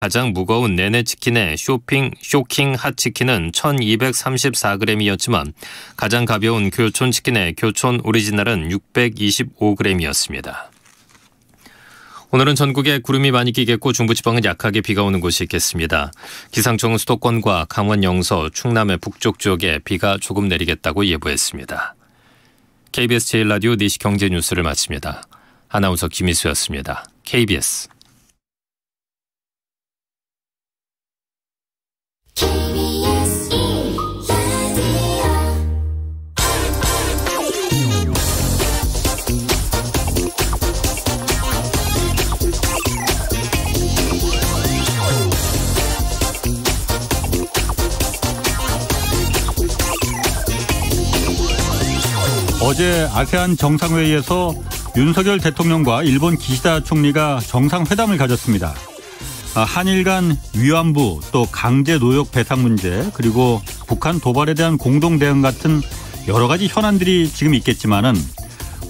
가장 무거운 내내치킨의 쇼킹 핫치킨은 1234g이었지만 가장 가벼운 교촌치킨의 교촌 오리지널은 625g이었습니다. 오늘은 전국에 구름이 많이 끼겠고 중부지방은 약하게 비가 오는 곳이 있겠습니다. 기상청은 수도권과 강원 영서, 충남의 북쪽 지역에 비가 조금 내리겠다고 예보했습니다. KBS 제1라디오 4시 경제뉴스를 마칩니다. 아나운서 김희수였습니다. KBS. 어제 아세안 정상회의에서 윤석열 대통령과 일본 기시다 총리가 정상회담을 가졌습니다. 한일 간 위안부 또 강제 노역 배상 문제 그리고 북한 도발에 대한 공동 대응 같은 여러 가지 현안들이 지금 있겠지만은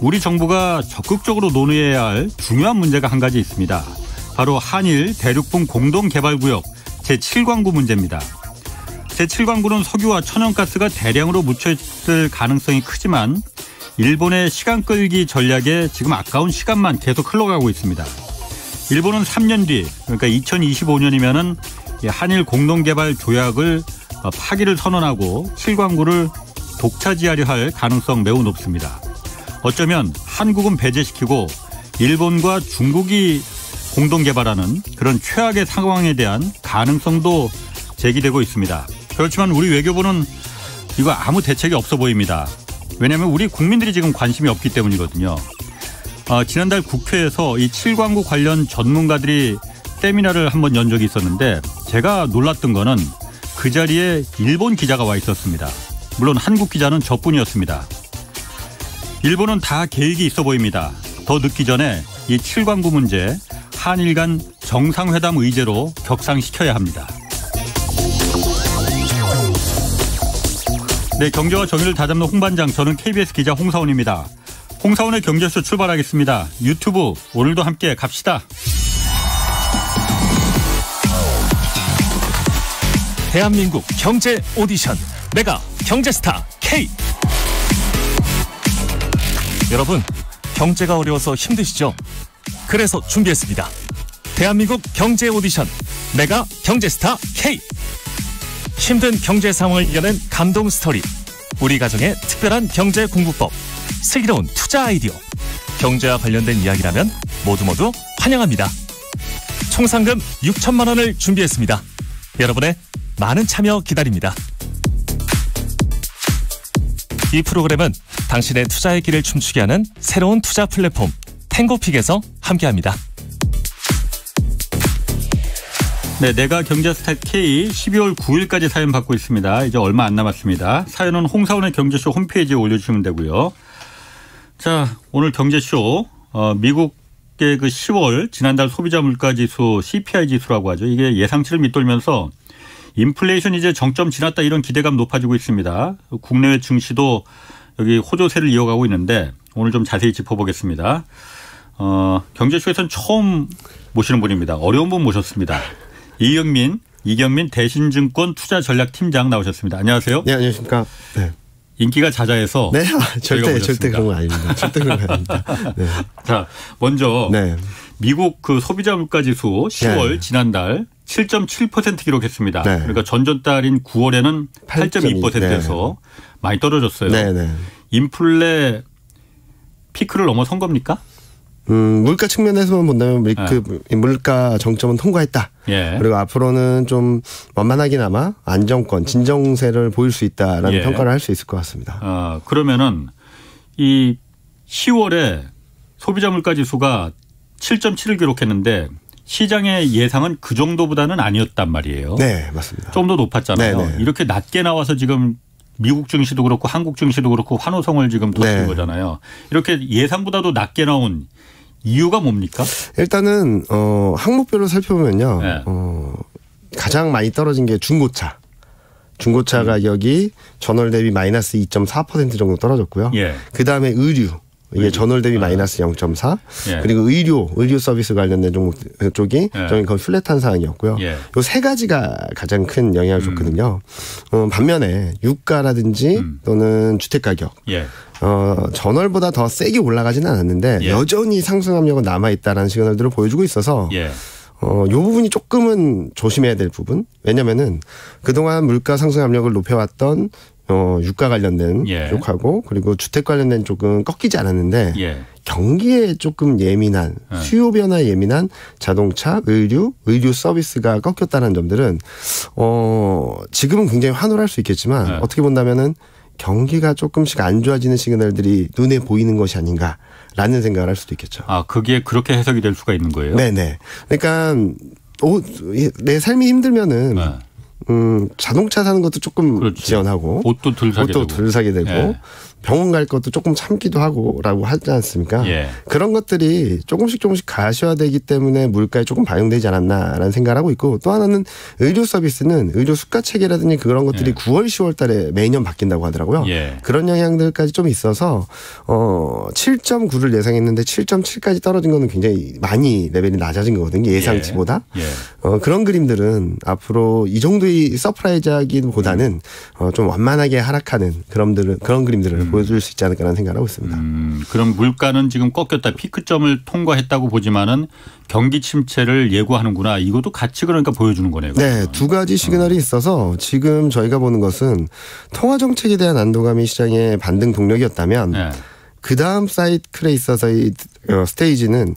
우리 정부가 적극적으로 논의해야 할 중요한 문제가 한 가지 있습니다. 바로 한일 대륙분 공동개발구역 제7광구 문제입니다. 제7광구는 석유와 천연가스가 대량으로 묻혀있을 가능성이 크지만 일본의 시간 끌기 전략에 지금 아까운 시간만 계속 흘러가고 있습니다. 일본은 3년 뒤 그러니까 2025년이면은 한일 공동개발 조약을 파기를 선언하고 7광구를 독차지하려 할 가능성 매우 높습니다. 어쩌면 한국은 배제시키고 일본과 중국이 공동개발하는 그런 최악의 상황에 대한 가능성도 제기되고 있습니다. 그렇지만 우리 외교부는 이거 아무 대책이 없어 보입니다. 왜냐하면 우리 국민들이 지금 관심이 없기 때문이거든요. 지난달 국회에서 이 7광구 관련 전문가들이 세미나를 한번 연 적이 있었는데 제가 놀랐던 거는 그 자리에 일본 기자가 와 있었습니다. 물론 한국 기자는 저뿐이었습니다. 일본은 다 계획이 있어 보입니다. 더 늦기 전에 이 7광구 문제 한일 간 정상회담 의제로 격상시켜야 합니다. 네, 경제와 정의를 다잡는 홍반장, 저는 KBS 기자 홍사원입니다. 홍사원의 경제쇼 출발하겠습니다. 유튜브 오늘도 함께 갑시다. 대한민국 경제 오디션 메가 경제스타 K. 여러분, 경제가 어려워서 힘드시죠? 그래서 준비했습니다. 대한민국 경제 오디션 메가 경제스타 K. 힘든 경제 상황을 이겨낸 감동 스토리, 우리 가정의 특별한 경제 공부법, 슬기로운 투자 아이디어, 경제와 관련된 이야기라면 모두 환영합니다. 총 상금 6천만 원을 준비했습니다. 여러분의 많은 참여 기다립니다. 이 프로그램은 당신의 투자의 길을 춤추게 하는 새로운 투자 플랫폼 탱고픽에서 함께합니다. 네, 내가 경제스타 K 12월 9일까지 사연 받고 있습니다. 이제 얼마 안 남았습니다. 사연은 홍사원의 경제쇼 홈페이지에 올려주시면 되고요. 자, 오늘 경제쇼 미국의 그 10월 지난달 소비자 물가지수 CPI 지수라고 하죠. 이게 예상치를 밑돌면서 인플레이션 이제 정점 지났다 이런 기대감 높아지고 있습니다. 국내외 증시도 여기 호조세를 이어가고 있는데 오늘 좀 자세히 짚어보겠습니다. 경제쇼에서는 처음 모시는 분입니다. 어려운 분 모셨습니다. 이경민 대신증권 투자전략팀장 나오셨습니다. 안녕하세요. 네, 안녕하십니까. 네. 인기가 자자해서 네, 절대 그런 건 아닙니다. 절대 그런 건 아닙니다. 네. 자, 먼저 네. 미국 그 소비자 물가지수 10월 네. 지난달 7.7% 기록했습니다. 네. 그러니까 전전달인 9월에는 8.2%에서 네. 많이 떨어졌어요. 네, 네. 인플레 피크를 넘어선 겁니까? 물가 측면에서만 본다면 물가 정점은 통과했다. 예. 그리고 앞으로는 좀 완만하게나마 안정권, 진정세를 보일 수 있다라는 예. 평가를 할 수 있을 것 같습니다. 그러면은 이 10월에 소비자 물가 지수가 7.7을 기록했는데 시장의 예상은 그 정도보다는 아니었단 말이에요. 네, 맞습니다. 좀 더 높았잖아요. 네네. 이렇게 낮게 나와서 지금 미국 증시도 그렇고 한국 증시도 그렇고 환호성을 지금 터뜨린 네. 거잖아요. 이렇게 예상보다도 낮게 나온 이유가 뭡니까? 일단은 항목별로 살펴보면요. 네. 가장 많이 떨어진 게 중고차. 중고차 가격이 전월 대비 마이너스 2.4% 정도 떨어졌고요. 예. 그다음에 의류. 이게 전월 대비 마이너스 0.4. 그리고 의료 서비스 관련된 종목 쪽이 저희 거의 플랫한 상황이었고요. 요 세 가지가 가장 큰 영향을 줬거든요. 반면에 유가라든지 또는 주택 가격. 전월보다 더 세게 올라가지는 않았는데 여전히 상승 압력은 남아있다라는 시그널들을 보여주고 있어서 요 부분이 조금은 조심해야 될 부분. 왜냐면은 그동안 물가 상승 압력을 높여왔던 유가 관련된 쪽하고 그리고 주택 관련된 쪽은 꺾이지 않았는데 경기에 조금 예민한 수요 변화에 예민한 자동차, 의류 서비스가 꺾였다는 점들은 지금은 굉장히 환호할 수 있겠지만 어떻게 본다면은 경기가 조금씩 안 좋아지는 시그널들이 눈에 보이는 것이 아닌가라는 생각을 할 수도 있겠죠. 아, 그게 그렇게 해석이 될 수가 있는 거예요? 네네. 그러니까 내 삶이 힘들면은 자동차 사는 것도 조금 지연하고 옷도 덜 사게 되고 병원 갈 것도 조금 참기도 하고라고 하지 않습니까? 그런 것들이 조금씩 가시화되기 때문에 물가에 조금 반영되지 않았나라는 생각을 하고 있고 또 하나는 의료 서비스는 의료 수가 체계라든지 그런 것들이 9월, 10월 달에 매년 바뀐다고 하더라고요. 그런 영향들까지 좀 있어서 7.9를 예상했는데 7.7까지 떨어진 거는 굉장히 많이 레벨이 낮아진 거거든요. 예상치보다. 그런 그림들은 앞으로 이 정도의 서프라이즈하기보다는 좀 완만하게 하락하는 그런 그림들을 보여줄 수 있지 않을까라는 생각을 하고 있습니다. 그럼 물가는 지금 꺾였다. 피크점을 통과했다고 보지만은 경기 침체를 예고하는구나. 이것도 같이 그러니까 보여주는 거네요. 네. 두 가지 시그널이 있어서 지금 저희가 보는 것은 통화 정책에 대한 안도감이 시장의 반등 동력이었다면 그다음 사이클에 있어서의 스테이지는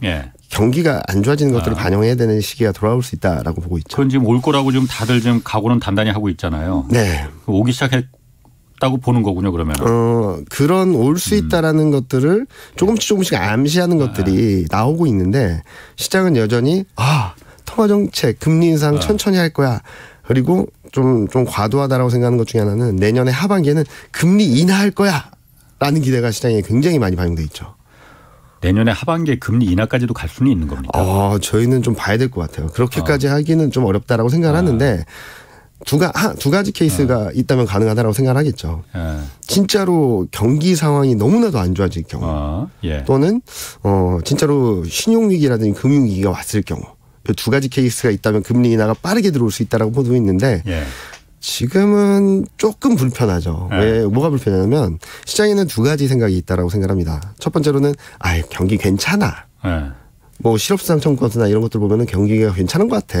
경기가 안 좋아지는 것들을 반영해야 되는 시기가 돌아올 수 있다라고 보고 있죠. 그건 지금 올 거라고 지금 다들 지금 각오는 단단히 하고 있잖아요. 네. 오기 시작했다고 보는 거군요, 그러면. 그런 올 수 있다라는 것들을 조금씩 암시하는 것들이 나오고 있는데 시장은 여전히 통화정책, 금리 인상 천천히 할 거야. 그리고 좀 과도하다라고 생각하는 것 중에 하나는 내년에 하반기에는 금리 인하할 거야. 라는 기대가 시장에 굉장히 많이 반영돼 있죠. 내년에 하반기에 금리 인하까지도 갈 수는 있는 겁니까? 저희는 좀 봐야 될 것 같아요. 그렇게까지 하기는 좀 어렵다라고 생각을 하는데 두 가지 케이스가 있다면 가능하다라고 생각을 하겠죠. 진짜로 경기 상황이 너무나도 안 좋아질 경우 또는 진짜로 신용위기라든지 금융위기가 왔을 경우 이 두 가지 케이스가 있다면 금리 인하가 빠르게 들어올 수 있다라고 보고 있는데 지금은 조금 불편하죠. 왜 뭐가 불편하냐면 시장에는 두 가지 생각이 있다라고 생각합니다. 첫 번째로는 경기 괜찮아. 뭐 실업수당 청구권이나 이런 것들 보면은 경기가 괜찮은 것 같아.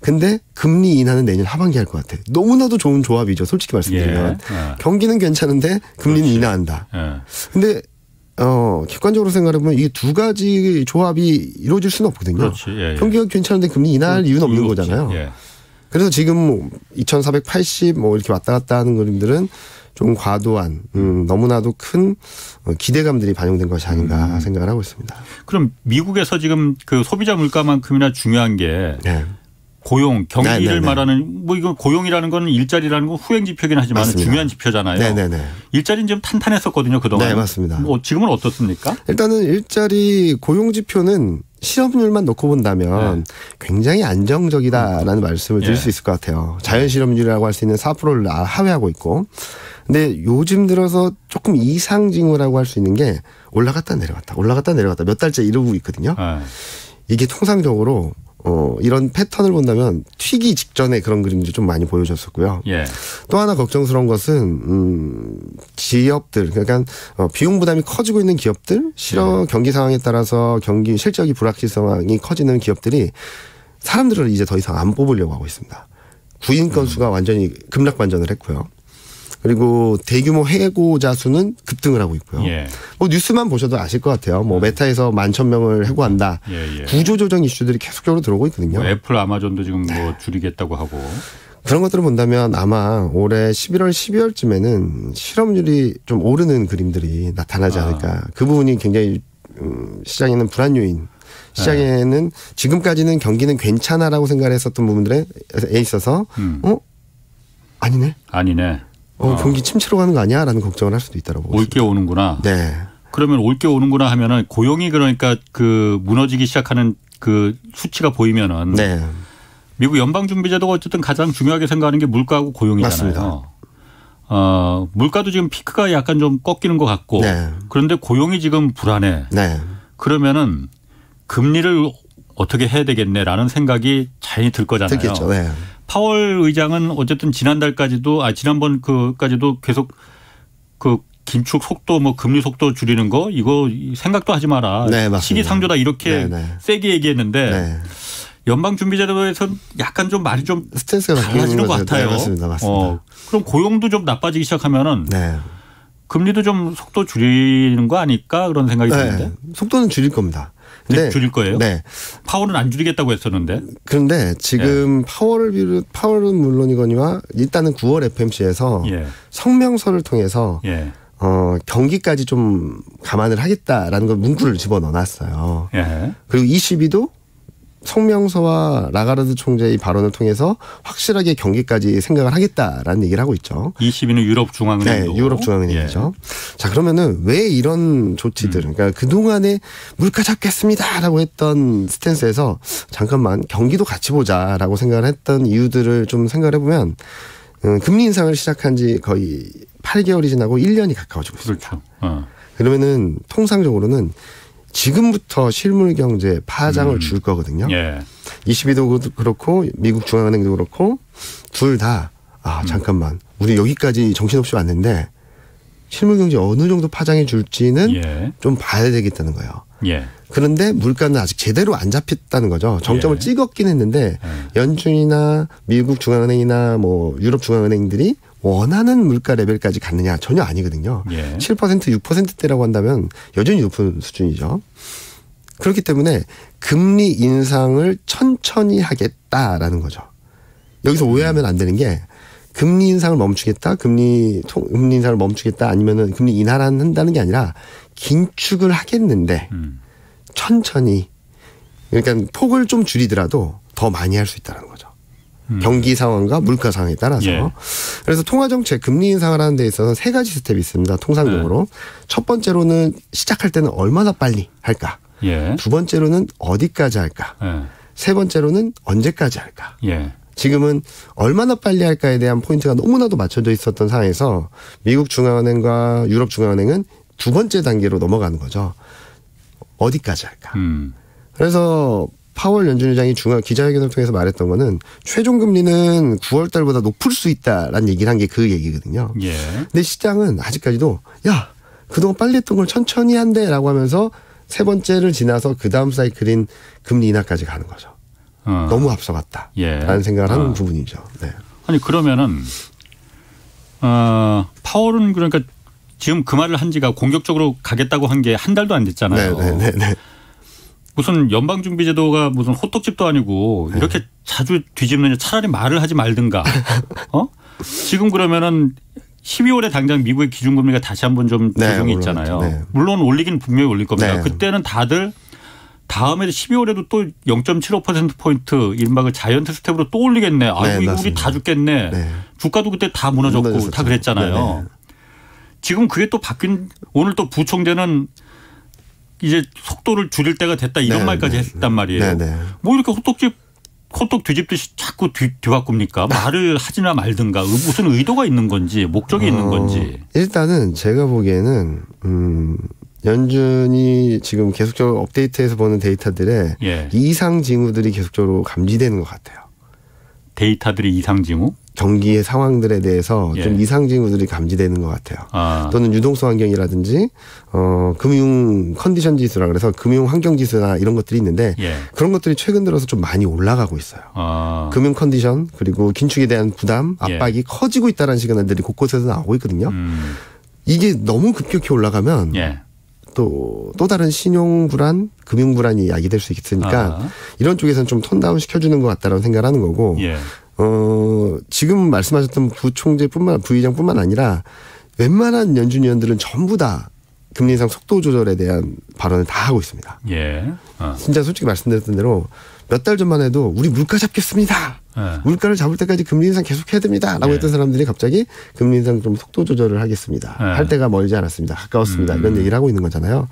근데 금리 인하는 내년 하반기 할 것 같아. 너무나도 좋은 조합이죠. 솔직히 말씀드리면. 경기는 괜찮은데 금리는 인하한다. 근데 객관적으로 생각해보면 이게 두 가지 조합이 이루어질 수는 없거든요. 경기가 괜찮은데 금리 인하할 이유는 없는 거잖아요. 그래서 지금 2,480 이렇게 왔다 갔다 하는 그림들은 좀 과도한 너무나도 큰 기대감들이 반영된 것이 아닌가 생각을 하고 있습니다. 그럼 미국에서 지금 그 소비자 물가만큼이나 중요한 게 고용, 경기를 말하는 이건 고용이라는 건 일자리라는 건 후행 지표긴 하지만 중요한 지표잖아요. 일자리는 좀 탄탄했었거든요, 그동안. 네, 맞습니다. 지금은 어떻습니까? 일단은 일자리 고용 지표는 실업률만 놓고 본다면 굉장히 안정적이다라는 말씀을 드릴 수 있을 것 같아요. 자연 실업률이라고 할 수 있는 4%를 하회하고 있고. 근데 요즘 들어서 조금 이상 징후라고 할 수 있는 게 올라갔다 내려갔다 몇 달째 이러고 있거든요. 이게 통상적으로 이런 패턴을 본다면 튀기 직전에 그런 그림도 좀 많이 보여줬었고요. 또 하나 걱정스러운 것은 기업들 그러니까 비용 부담이 커지고 있는 기업들 경기 상황에 따라서 경기 실적이 불확실성이 커지는 기업들이 사람들을 이제 더 이상 안 뽑으려고 하고 있습니다. 구인 건수가 완전히 급락 반전을 했고요. 그리고 대규모 해고자 수는 급등을 하고 있고요. 뭐 뉴스만 보셔도 아실 것 같아요. 뭐 메타에서 11,000명을 해고한다. 구조조정 이슈들이 계속적으로 들어오고 있거든요. 애플, 아마존도 지금 뭐 줄이겠다고 하고. 그런 것들을 본다면 아마 올해 11월, 12월쯤에는 실업률이 좀 오르는 그림들이 나타나지 않을까. 그 부분이 굉장히 시장에는 불안 요인. 시장에는 지금까지는 경기는 괜찮아라고 생각을 했었던 부분들에 있어서 아니네. 경기 침체로 가는 거 아니야? 라는 걱정을 할 수도 있다고. 올게 오는구나. 네. 그러면 올게 오는구나 하면은 고용이 그러니까 그 무너지기 시작하는 그 수치가 보이면은. 미국 연방준비제도가 어쨌든 가장 중요하게 생각하는 게 물가하고 고용이잖아요. 맞습니다. 물가도 지금 피크가 약간 좀 꺾이는 것 같고 네. 그런데 고용이 지금 불안해. 네. 그러면은 금리를 어떻게 해야 되겠네라는 생각이 자연히 들 거잖아요. 들겠죠. 네. 파월 의장은 어쨌든 지난번 그까지도 계속 그 긴축 속도 뭐 금리 속도 줄이는 거 이거 생각도 하지 마라. 네, 시기상조다 이렇게 세게 얘기했는데 네. 연방준비제도에서는 약간 좀 말이 좀 스탠스가 달라지는 것 같아요. 네, 맞습니다. 그럼 고용도 좀 나빠지기 시작하면은 네. 금리도 좀 속도 줄이는 거 아닐까 그런 생각이 드는데. 네. 속도는 줄일 겁니다. 근데 줄일 거예요? 네. 파월은 안 줄이겠다고 했었는데. 그런데 지금 파월은 물론이거니와 일단은 9월 FMC에서 성명서를 통해서 경기까지 좀 감안을 하겠다라는 걸 문구를 집어넣어놨어요. 그리고 22도 성명서와 라가르드 총재의 발언을 통해서 확실하게 경기까지 생각을 하겠다라는 얘기를 하고 있죠. 22는 유럽중앙은행도. 네, 유럽중앙은행이죠. 자, 그러면은 왜 이런 조치들, 그러니까 그동안에 물가 잡겠습니다라고 했던 스탠스에서 잠깐만 경기도 같이 보자라고 생각을 했던 이유들을 좀 생각을 해보면 금리 인상을 시작한 지 거의 8개월이 지나고 1년이 가까워지고 있습니다. 그렇죠. 그러면은 통상적으로는 지금부터 실물 경제 파장을 줄 거거든요. 22도 그렇고 미국 중앙은행도 그렇고 둘 다 잠깐만 우리 여기까지 정신없이 왔는데 실물 경제 어느 정도 파장이 줄지는 좀 봐야 되겠다는 거예요. 그런데 물가는 아직 제대로 안 잡혔다는 거죠. 정점을 찍었긴 했는데 연준이나 미국 중앙은행이나 뭐 유럽 중앙은행들이 원하는 물가 레벨까지 갔느냐 전혀 아니거든요. 7% 6%대라고 한다면 여전히 높은 수준이죠. 그렇기 때문에 금리 인상을 천천히 하겠다라는 거죠. 여기서 오해하면 안 되는 게 금리 인상을 멈추겠다, 금리 인상을 멈추겠다 아니면은 금리 인하를 한다는 게 아니라 긴축을 하겠는데 천천히 그러니까 폭을 좀 줄이더라도 더 많이 할 수 있다는 거죠. 경기 상황과 물가 상황에 따라서. 그래서 통화정책 금리 인상을 하는 데 있어서 세 가지 스텝이 있습니다. 통상적으로. 첫 번째로는 시작할 때는 얼마나 빨리 할까. 두 번째로는 어디까지 할까. 세 번째로는 언제까지 할까. 지금은 얼마나 빨리 할까에 대한 포인트가 너무나도 맞춰져 있었던 상황에서 미국 중앙은행과 유럽 중앙은행은 두 번째 단계로 넘어가는 거죠. 어디까지 할까. 그래서 파월 연준 의장이 기자회견을 통해서 말했던 거는 최종 금리는 9월 달보다 높을 수 있다라는 얘기를 한 게 그 얘기거든요. 근데 시장은 아직까지도 야 그동안 빨리 했던 걸 천천히 한대라고 하면서 세 번째를 지나서 그 다음 사이클인 금리 인하까지 가는 거죠. 너무 앞서갔다. 라는 생각을 하는 부분이죠. 네. 아니 그러면은 파월은 그러니까 지금 그 말을 한 지가 공격적으로 가겠다고 한 게 한 달도 안 됐잖아요. 네. 무슨 연방준비제도가 무슨 호떡집도 아니고 이렇게 자주 뒤집느냐 차라리 말을 하지 말든가. 지금 그러면은 12월에 당장 미국의 기준금리가 다시 한번 좀 조정이 있잖아요. 물론 올리긴 분명히 올릴 겁니다. 그때는 다들 다음에 12월에도 또 0.75%포인트 이른바 그 자이언트 스텝으로 또 올리겠네. 아이고 이거 우리 다 죽겠네. 주가도 그때 다 무너졌고 다 그랬잖아요. 지금 그게 또 바뀐 오늘 또 부총재는 이제 속도를 줄일 때가 됐다 이런 말까지 했단 말이에요. 뭐 이렇게 호떡 뒤집듯이 자꾸 뒤바꿉니까? 말을 하지나 말든가 무슨 의도가 있는 건지 목적이 있는 건지. 일단은 제가 보기에는 연준이 지금 계속적으로 업데이트해서 보는 데이터들에 이상 징후들이 계속적으로 감지되는 것 같아요. 데이터들이 이상 징후? 경기의 상황들에 대해서 좀 이상 징후들이 감지되는 것 같아요. 또는 유동성 환경이라든지 금융 컨디션 지수라 그래서 금융 환경 지수나 이런 것들이 있는데 그런 것들이 최근 들어서 좀 많이 올라가고 있어요. 금융 컨디션 그리고 긴축에 대한 부담, 압박이 커지고 있다는 시그널들이 곳곳에서 나오고 있거든요. 이게 너무 급격히 올라가면 또 다른 신용 불안, 금융 불안이 야기될 수 있으니까 이런 쪽에서는 좀 톤다운 시켜주는 것 같다라는 생각을 하는 거고 지금 말씀하셨던 부의장뿐만 아니라 웬만한 연준 위원들은 전부 다 금리 인상 속도 조절에 대한 발언을 다 하고 있습니다. 진짜 솔직히 말씀드렸던 대로 몇 달 전만 해도 우리 물가 잡겠습니다. 물가를 잡을 때까지 금리 인상 계속해야 됩니다. 라고 했던 사람들이 갑자기 금리 인상 좀 속도 조절을 하겠습니다. 할 때가 멀지 않았습니다. 가까웠습니다. 이런 얘기를 하고 있는 거잖아요.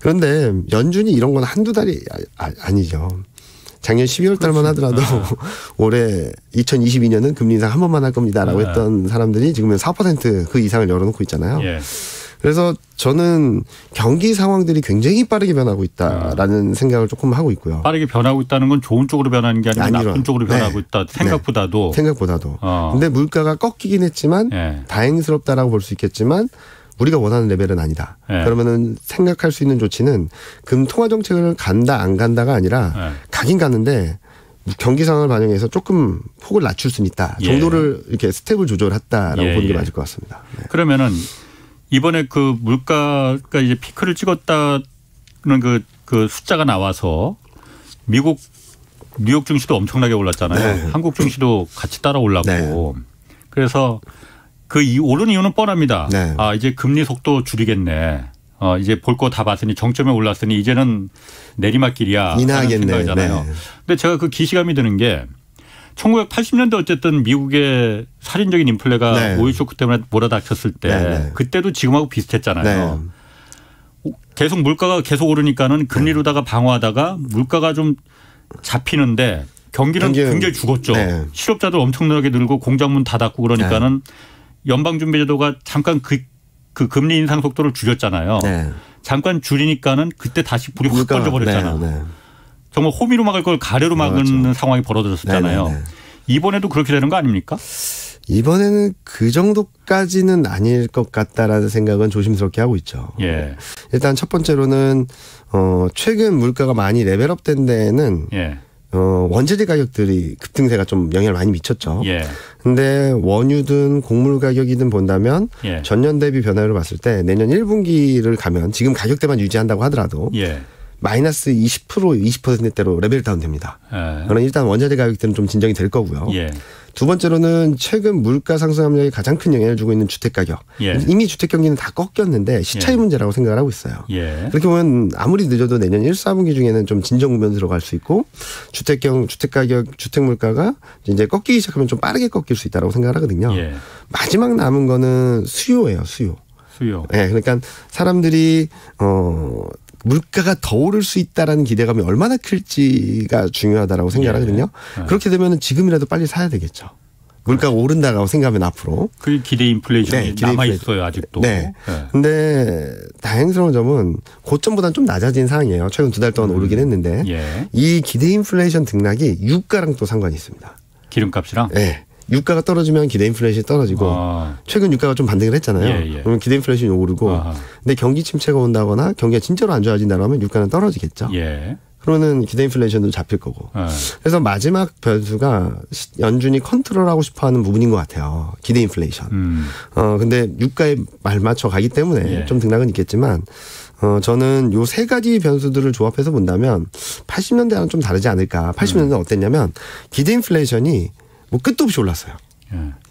그런데 연준이 이런 건 한두 달이 아니죠. 작년 12월 달만 하더라도 올해 2022년은 금리 인상 한 번만 할 겁니다라고 했던 사람들이 지금은 4% 그 이상을 열어놓고 있잖아요. 예. 그래서 저는 경기 상황들이 굉장히 빠르게 변하고 있다라는 생각을 조금 하고 있고요. 빠르게 변하고 있다는 건 좋은 쪽으로 변하는 게 아니라 나쁜 쪽으로 변하고 있다. 생각보다도. 네. 생각보다도. 근데 물가가 꺾이긴 했지만 다행스럽다라고 볼 수 있겠지만 우리가 원하는 레벨은 아니다. 그러면은 생각할 수 있는 조치는 금 통화 정책을 간다 안 간다가 아니라 가긴 가는데 경기 상황을 반영해서 조금 폭을 낮출 수는 있다. 정도를 이렇게 스텝을 조절했다라고 보는 게 맞을 것 같습니다. 네. 그러면은 이번에 그 물가가 이제 피크를 찍었다는 그 숫자가 나와서 미국 뉴욕 증시도 엄청나게 올랐잖아요. 네. 한국 증시도 같이 따라 올랐고. 네. 그래서 오른 이유는 뻔합니다. 네. 아, 이제 금리 속도 줄이겠네. 이제 볼 거 다 봤으니 정점에 올랐으니 이제는 내리막길이야. 인하하겠네. 생각이잖아요. 네. 근데 제가 그 기시감이 드는 게 1980년대 어쨌든 미국의 살인적인 인플레가 오일 쇼크 때문에 몰아닥쳤을 때 그때도 지금하고 비슷했잖아요. 계속 물가가 계속 오르니까는 금리로다가 방어하다가 물가가 좀 잡히는데 경기는 굉장히 죽었죠. 실업자들 엄청나게 늘고 공장문 다 닫고 그러니까는 연방준비제도가 잠깐 그 금리 인상 속도를 줄였잖아요. 잠깐 줄이니까는 그때 다시 불이 확 꺼져버렸잖아요. 정말 호미로 막을 걸 가래로 막는 상황이 벌어졌었잖아요. 이번에도 그렇게 되는 거 아닙니까? 이번에는 그 정도까지는 아닐 것 같다라는 생각은 조심스럽게 하고 있죠. 예. 일단 첫 번째로는 최근 물가가 많이 레벨업된 데에는 원재료 가격들이 급등세가 좀 영향을 많이 미쳤죠. 근데 원유든 곡물 가격이든 본다면 전년 대비 변화를 봤을 때 내년 1분기를 가면 지금 가격대만 유지한다고 하더라도 마이너스 20% 20%대로 레벨 다운 됩니다. 그럼 일단 원자재 가격들은 좀 진정이 될 거고요. 두 번째로는 최근 물가 상승 압력이 가장 큰 영향을 주고 있는 주택 가격. 이미 주택 경기는 다 꺾였는데 시차의 문제라고 생각을 하고 있어요. 그렇게 보면 아무리 늦어도 내년 1, 4분기 중에는 좀 진정 국면으로 들어갈 수 있고 주택 가격, 주택 물가가 이제 꺾이기 시작하면 좀 빠르게 꺾일 수 있다고 생각을 하거든요. 마지막 남은 거는 수요예요, 수요. 네, 그러니까 사람들이 물가가 더 오를 수 있다라는 기대감이 얼마나 클지가 중요하다라고 생각을 하거든요. 그렇게 되면 지금이라도 빨리 사야 되겠죠. 물가가 오른다라고 생각하면 앞으로. 그 기대 인플레이션이 남아있어요 아직도. 네. 근데 다행스러운 점은 고점보다는 좀 낮아진 상황이에요. 최근 2달 동안 오르긴 했는데 이 기대 인플레이션 등락이 유가랑 또 상관이 있습니다. 기름값이랑? 네. 유가가 떨어지면 기대 인플레이션이 떨어지고 최근 유가가 좀 반등을 했잖아요. 그러면 기대 인플레이션이 오르고 근데 경기 침체가 온다거나 경기가 진짜로 안 좋아진다고 하면 유가는 떨어지겠죠. 그러면 기대 인플레이션도 잡힐 거고. 그래서 마지막 변수가 연준이 컨트롤하고 싶어하는 부분인 것 같아요. 기대 인플레이션. 근데 유가에 말맞춰 가기 때문에 좀 등락은 있겠지만 저는 요 세 가지 변수들을 조합해서 본다면 80년대와는 좀 다르지 않을까. 80년대는 어땠냐면 기대 인플레이션이 뭐 끝도 없이 올랐어요.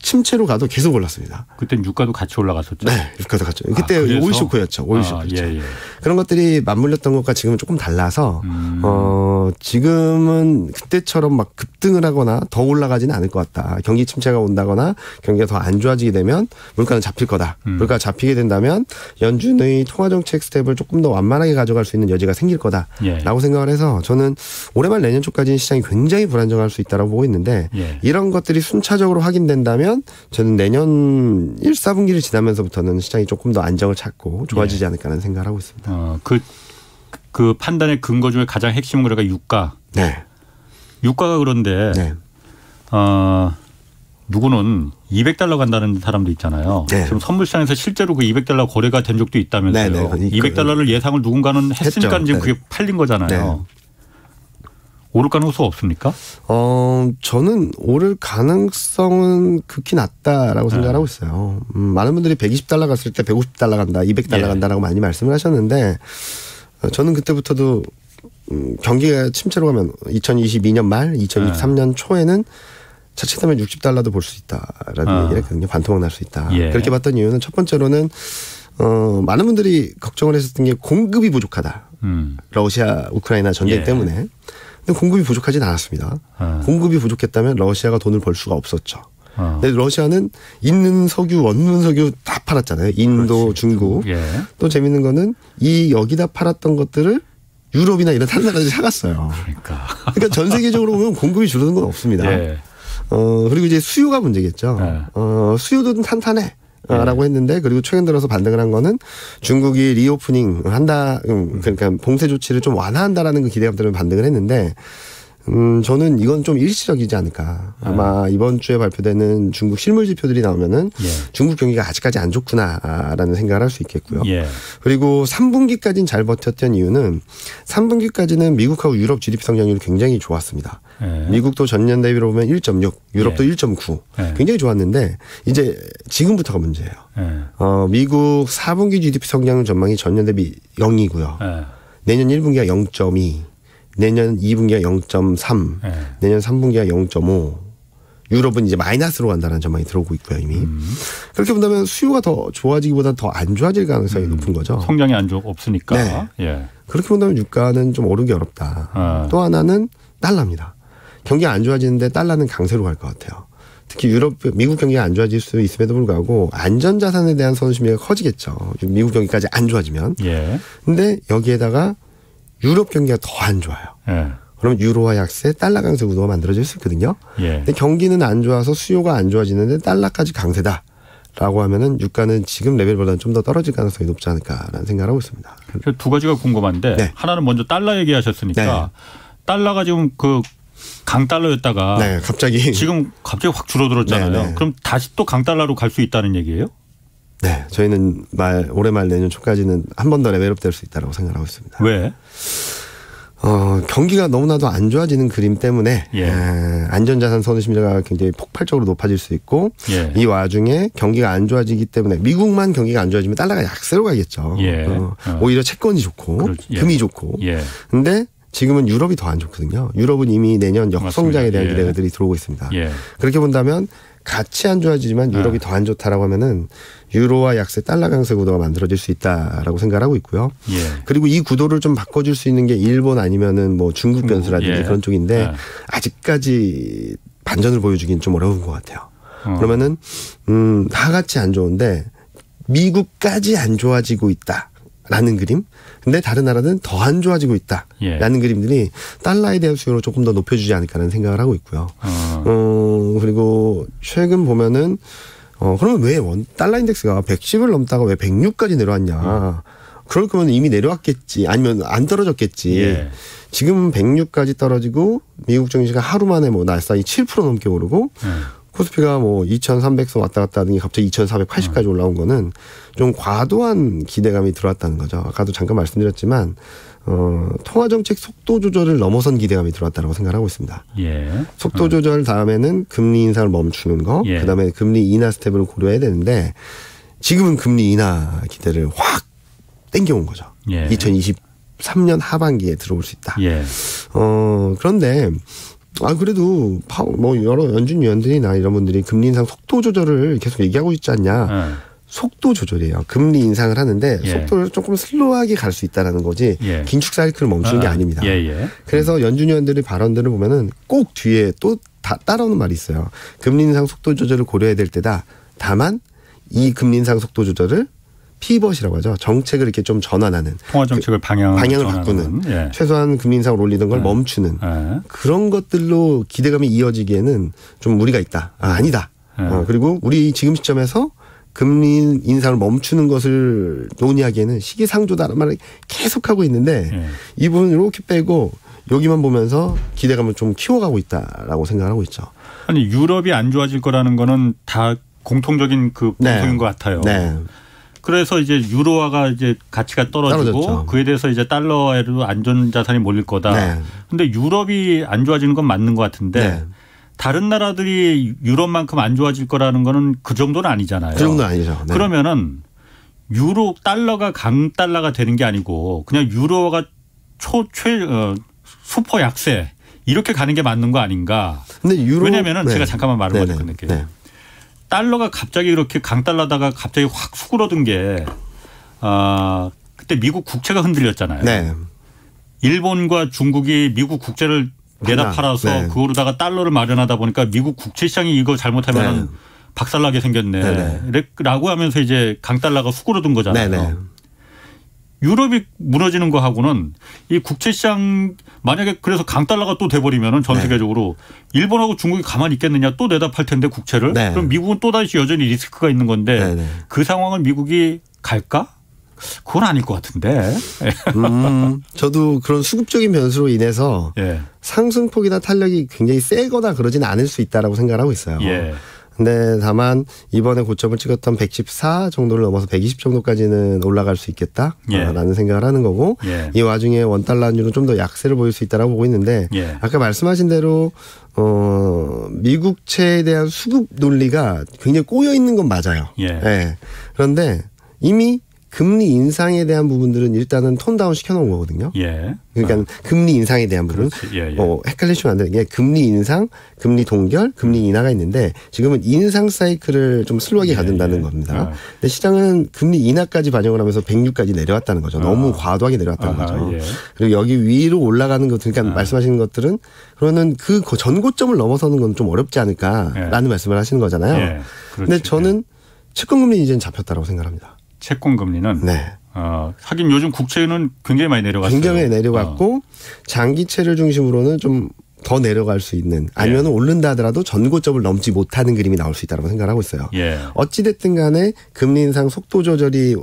침체로 가도 계속 올랐습니다. 그때는 유가도 같이 올라갔었죠. 네, 유가도 같이. 그때 오일 쇼크였죠. 오일 쇼크였죠. 그런 것들이 맞물렸던 것과 지금은 조금 달라서 지금은 그때처럼 막 급등을 하거나 더 올라가지는 않을 것 같다. 경기 침체가 온다거나 경기가 더 안 좋아지게 되면 물가는 잡힐 거다. 물가가 잡히게 된다면 연준의 통화정책 스텝을 조금 더 완만하게 가져갈 수 있는 여지가 생길 거다라고 생각을 해서 저는 올해 말 내년 초까지는 시장이 굉장히 불안정할 수 있다고 보고 있는데 이런 것들이 순차적으로 확인된다면 저는 내년 1, 4분기를 지나면서부터는 시장이 조금 더 안정을 찾고 좋아지지 않을까 하는 생각을 하고 있습니다. 그 판단의 근거 중에 가장 핵심은 그러니까 유가. 유가가 그런데 누구는 $200 간다는 사람도 있잖아요. 지금 선물시장에서 실제로 그 $200 거래가 된 적도 있다면서요. $200을 예상을 누군가는 했으니까 했죠. 지금 그게 팔린 거잖아요. 오를 가능성 없습니까? 저는 오를 가능성은 극히 낮다라고 생각을 하고 있어요. 많은 분들이 $120 갔을 때 $150 간다, $200 간다라고 많이 말씀을 하셨는데 저는 그때부터도 경기가 침체로 가면 2022년 말, 2023년 초에는 자칫하면 $60도 볼 수 있다라는 얘기를 했거든요. 반토막 날 수 있다. 그렇게 봤던 이유는 첫 번째로는 많은 분들이 걱정을 했었던 게 공급이 부족하다. 러시아, 우크라이나 전쟁 때문에. 근데 공급이 부족하진 않았습니다. 공급이 부족했다면 러시아가 돈을 벌 수가 없었죠. 근데 러시아는 있는 석유, 원문 석유 다 팔았잖아요. 인도, 중국. 또 재밌는 거는 여기다 팔았던 것들을 유럽이나 이런 다른 나라들이 사갔어요. 그러니까 전 세계적으로 보면 공급이 줄어든 건 없습니다. 예. 그리고 이제 수요가 문제겠죠. 예. 수요도 탄탄해. 라고 했는데 그리고 최근 들어서 반등을 한 거는 중국이 리오프닝 한다 그러니까 봉쇄 조치를 좀 완화한다라는 그 기대감 때문에 반등을 했는데 저는 이건 좀 일시적이지 않을까. 아마 이번 주에 발표되는 중국 실물 지표들이 나오면은 중국 경기가 아직까지 안 좋구나라는 생각을 할 수 있겠고요. 그리고 3분기까지는 잘 버텼던 이유는 3분기까지는 미국하고 유럽 GDP 성장률이 굉장히 좋았습니다. 미국도 전년 대비로 보면 1.6, 유럽도 1.9 굉장히 좋았는데 이제 지금부터가 문제예요. 미국 4분기 GDP 성장률 전망이 전년 대비 0이고요. 내년 1분기가 0.2. 내년 2분기가 0.3, 내년 3분기가 0.5. 유럽은 이제 마이너스로 간다는 전망이 들어오고 있고요, 이미. 그렇게 본다면 수요가 더 좋아지기보다 더 안 좋아질 가능성이 높은 거죠. 성장이 없으니까. 네. 예. 그렇게 본다면 유가는 좀 오르기 어렵다. 또 하나는 달러입니다. 경기가 안 좋아지는데 달러는 강세로 갈 것 같아요. 특히 미국 경기가 안 좋아질 수 있음에도 불구하고 안전자산에 대한 선호심이 커지겠죠. 미국 경기까지 안 좋아지면. 근데 여기에다가 유럽 경기가 더 안 좋아요. 그러면 유로화 약세, 달러 강세 구도가 만들어질 수 있거든요. 근데 경기는 안 좋아서 수요가 안 좋아지는데 달러까지 강세다라고 하면은 유가는 지금 레벨보다는 좀 더 떨어질 가능성이 높지 않을까라는 생각을 하고 있습니다. 두 가지가 궁금한데 하나는 먼저 달러 얘기하셨으니까 달러가 지금 그 강달러였다가 지금 갑자기 확 줄어들었잖아요. 그럼 다시 또 강달러로 갈 수 있다는 얘기예요? 네, 저희는 올해 말 내년 초까지는 한 번 더 레벨업 될 수 있다고 생각하고 있습니다. 왜? 경기가 너무나도 안 좋아지는 그림 때문에 안전자산 선호심리가 굉장히 폭발적으로 높아질 수 있고 이 와중에 경기가 안 좋아지기 때문에 미국만 경기가 안 좋아지면 달러가 약세로 가겠죠. 오히려 채권이 좋고 금이 좋고. 근데 지금은 유럽이 더 안 좋거든요. 유럽은 이미 내년 역성장에 대한 기대들이 들어오고 있습니다. 그렇게 본다면 같이 안 좋아지지만 유럽이 더 안 좋다라고 하면은 유로와 약세 달러 강세 구도가 만들어질 수 있다라고 생각을 하고 있고요. 그리고 이 구도를 좀 바꿔줄 수 있는 게 일본 아니면은 뭐 중국 변수라든지 그런 쪽인데 아직까지 반전을 보여주긴 좀 어려운 것 같아요. 그러면은 다 같이 안 좋은데 미국까지 안 좋아지고 있다라는 그림. 근데 다른 나라는 더 안 좋아지고 있다라는 그림들이 달러에 대한 수요를 조금 더 높여주지 않을까라는 생각을 하고 있고요. 그리고 최근 보면은 그러면 왜 달러 인덱스가 110을 넘다가 왜 106까지 내려왔냐. 그럴 거면 이미 내려왔겠지. 아니면 안 떨어졌겠지. 지금 106까지 떨어지고 미국 증시가 하루 만에 뭐 날싸이 7% 넘게 오르고 코스피가 뭐 2,300선 왔다 갔다 하더니 갑자기 2,480까지 올라온 거는 좀 과도한 기대감이 들어왔다는 거죠. 아까도 잠깐 말씀드렸지만 통화정책 속도 조절을 넘어선 기대감이 들어왔다고 생각하고 있습니다. 속도 조절 다음에는 금리 인상을 멈추는 거, 그다음에 금리 인하 스텝을 고려해야 되는데 지금은 금리 인하 기대를 확 땡겨온 거죠. 2023년 하반기에 들어올 수 있다. 그런데 그래도 뭐 여러 연준 위원들이나 이런 분들이 금리 인상 속도 조절을 계속 얘기하고 있지 않냐. 속도 조절이에요. 금리 인상을 하는데 속도를 조금 슬로우하게 갈 수 있다는 거지 긴축 사이클을 멈추는 게 아닙니다. 그래서 연준 위원들의 발언들을 보면은 꼭 뒤에 또 따라오는 말이 있어요. 금리 인상 속도 조절을 고려해야 될 때다. 다만 이 금리 인상 속도 조절을 피벗이라고 하죠. 정책을 이렇게 좀 전환하는. 통화 정책을 방향을 바꾸는. 최소한 금리 인상을 올리는 걸 멈추는. 그런 것들로 기대감이 이어지기에는 좀 무리가 있다. 아니다. 그리고 우리 지금 시점에서 금리 인상을 멈추는 것을 논의하기에는 시기상조다라는 말을 계속하고 있는데 이 부분을 이렇게 빼고 여기만 보면서 기대감을 좀 키워가고 있다라고 생각을 하고 있죠. 아니 유럽이 안 좋아질 거라는 거는 다 공통적인 그 분석인 것 같아요. 그래서 이제 유로화가 이제 가치가 떨어지고 그에 대해서 이제 달러에도 안전자산이 몰릴 거다. 근데 유럽이 안 좋아지는 건 맞는 것 같은데 다른 나라들이 유럽만큼 안 좋아질 거라는 거는 그 정도는 아니잖아요. 그 정도는 아니죠. 그러면은 달러가 강달러가 되는 게 아니고 그냥 유로화가 슈퍼 약세 이렇게 가는 게 맞는 거 아닌가. 근데 왜냐면은 제가 잠깐만 말을 먼저 끝낼게요. 달러가 갑자기 이렇게 강달러다가 갑자기 확 수그러든 게 그때 미국 국채가 흔들렸잖아요. 일본과 중국이 미국 국채를 내다 팔아서 그거로다가 달러를 마련하다 보니까 미국 국채 시장이 이거 잘못하면 박살나게 생겼네. 라고 하면서 이제 강달러가 수그러든 거잖아요. 유럽이 무너지는 거하고는 이 국제시장 만약에 그래서 강달러가 또 돼버리면은 전 세계적으로 일본하고 중국이 가만히 있겠느냐 또 내다 팔 텐데 국채를. 그럼 미국은 또다시 여전히 리스크가 있는 건데 그 상황을 미국이 갈까? 그건 아닐 것 같은데. 저도 그런 수급적인 변수로 인해서 상승폭이나 탄력이 굉장히 세거나 그러지는 않을 수 있다라고 생각을 하고 있어요. 근데 다만 이번에 고점을 찍었던 114 정도를 넘어서 120 정도까지는 올라갈 수 있겠다라는 생각을 하는 거고 이 와중에 원달러 환율은 좀 더 약세를 보일 수 있다라고 보고 있는데 아까 말씀하신 대로 미국채에 대한 수급 논리가 굉장히 꼬여 있는 건 맞아요. 그런데 이미 금리 인상에 대한 부분들은 일단은 톤 다운 시켜놓은 거거든요. 그러니까 금리 인상에 대한 부분. 헷갈리시면 안 되는 게 금리 인상, 금리 동결, 금리 인하가 있는데 지금은 인상 사이클을 좀 슬로하게 가든다는 겁니다. 근데 시장은 금리 인하까지 반영을 하면서 106까지 내려왔다는 거죠. 너무 과도하게 내려왔다는 거죠. 그리고 여기 위로 올라가는 것, 그러니까 말씀하시는 것들은 그러면 그 전고점을 넘어서는 건 좀 어렵지 않을까라는 말씀을 하시는 거잖아요. 근데 저는 채권금리 이제는 잡혔다고 생각합니다. 채권금리는 하긴 요즘 국채는 굉장히 많이 내려갔어요. 굉장히 내려갔고 장기채를 중심으로는 좀 더 내려갈 수 있는 아니면 오른다 하더라도 전고점을 넘지 못하는 그림이 나올 수 있다고 생각을 하고 있어요. 어찌됐든 간에 금리 인상 속도 조절이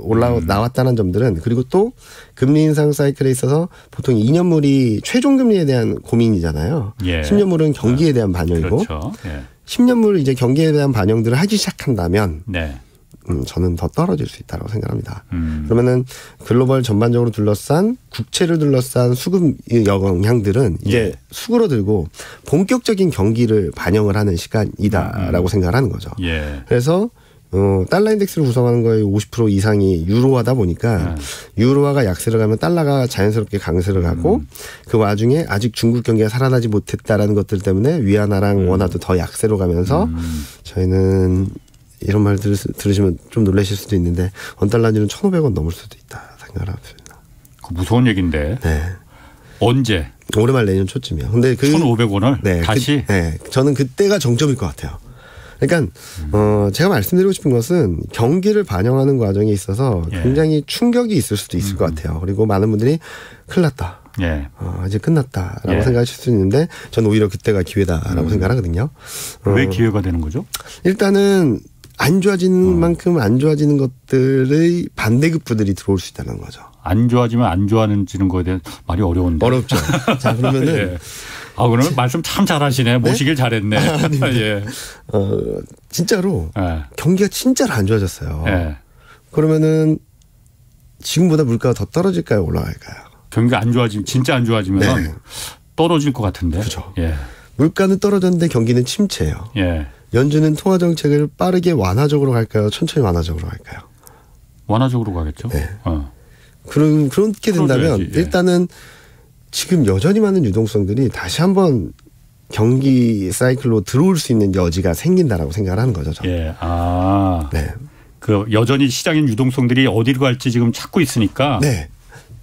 나왔다는 점들은 그리고 또 금리 인상 사이클에 있어서 보통 2년물이 최종금리에 대한 고민이잖아요. 10년물은 경기에 대한 반영이고 10년물 이제 경기에 대한 반영들을 하기 시작한다면 저는 더 떨어질 수 있다고 생각합니다. 그러면은 글로벌 전반적으로 둘러싼 국채를 둘러싼 수급 영향들은 이제 수그러들고 본격적인 경기를 반영을 하는 시간이다라고 생각을 하는 거죠. 그래서 달러 인덱스를 구성하는 거의 50% 이상이 유로화다 보니까 유로화가 약세를 가면 달러가 자연스럽게 강세를 가고 그 와중에 아직 중국 경기가 살아나지 못했다라는 것들 때문에 위안화랑 원화도 더 약세로 가면서 저희는 이런 말 들으시면 좀 놀라실 수도 있는데 원달러 환율은 1,500원 넘을 수도 있다 생각을 합니다. 그 무서운 얘기인데. 언제? 올해말 내년 초쯤이요. 근데 1,500원을 다시? 저는 그때가 정점일 것 같아요. 그러니까 제가 말씀드리고 싶은 것은 경기를 반영하는 과정에 있어서 굉장히 충격이 있을 수도 있을 것 같아요. 그리고 많은 분들이 큰일 났다. 이제 끝났다라고 생각하실 수 있는데 저는 오히려 그때가 기회다라고 생각하거든요. 왜 기회가 되는 거죠? 일단은 안 좋아지는 만큼 안 좋아지는 것들의 반대급부들이 들어올 수 있다는 거죠. 안 좋아지면 안 좋아지는 거에 대한 말이 어려운데. 어렵죠. 자, 그러면은. 오늘 말씀 참 잘하시네. 모시길 잘했네. 진짜로 경기가 진짜로 안 좋아졌어요. 그러면은 지금보다 물가가 더 떨어질까요? 올라갈까요? 경기가 안 좋아지면 진짜 안 좋아지면 떨어질 것 같은데. 그렇죠. 물가는 떨어졌는데 경기는 침체예요. 연준은 통화 정책을 빠르게 완화적으로 갈까요? 천천히 완화적으로 갈까요? 완화적으로 가겠죠. 그렇게 된다면 일단은 지금 여전히 많은 유동성들이 다시 한번 경기 사이클로 들어올 수 있는 여지가 생긴다라고 생각을 하는 거죠. 그 여전히 시장인 유동성들이 어디로 갈지 지금 찾고 있으니까.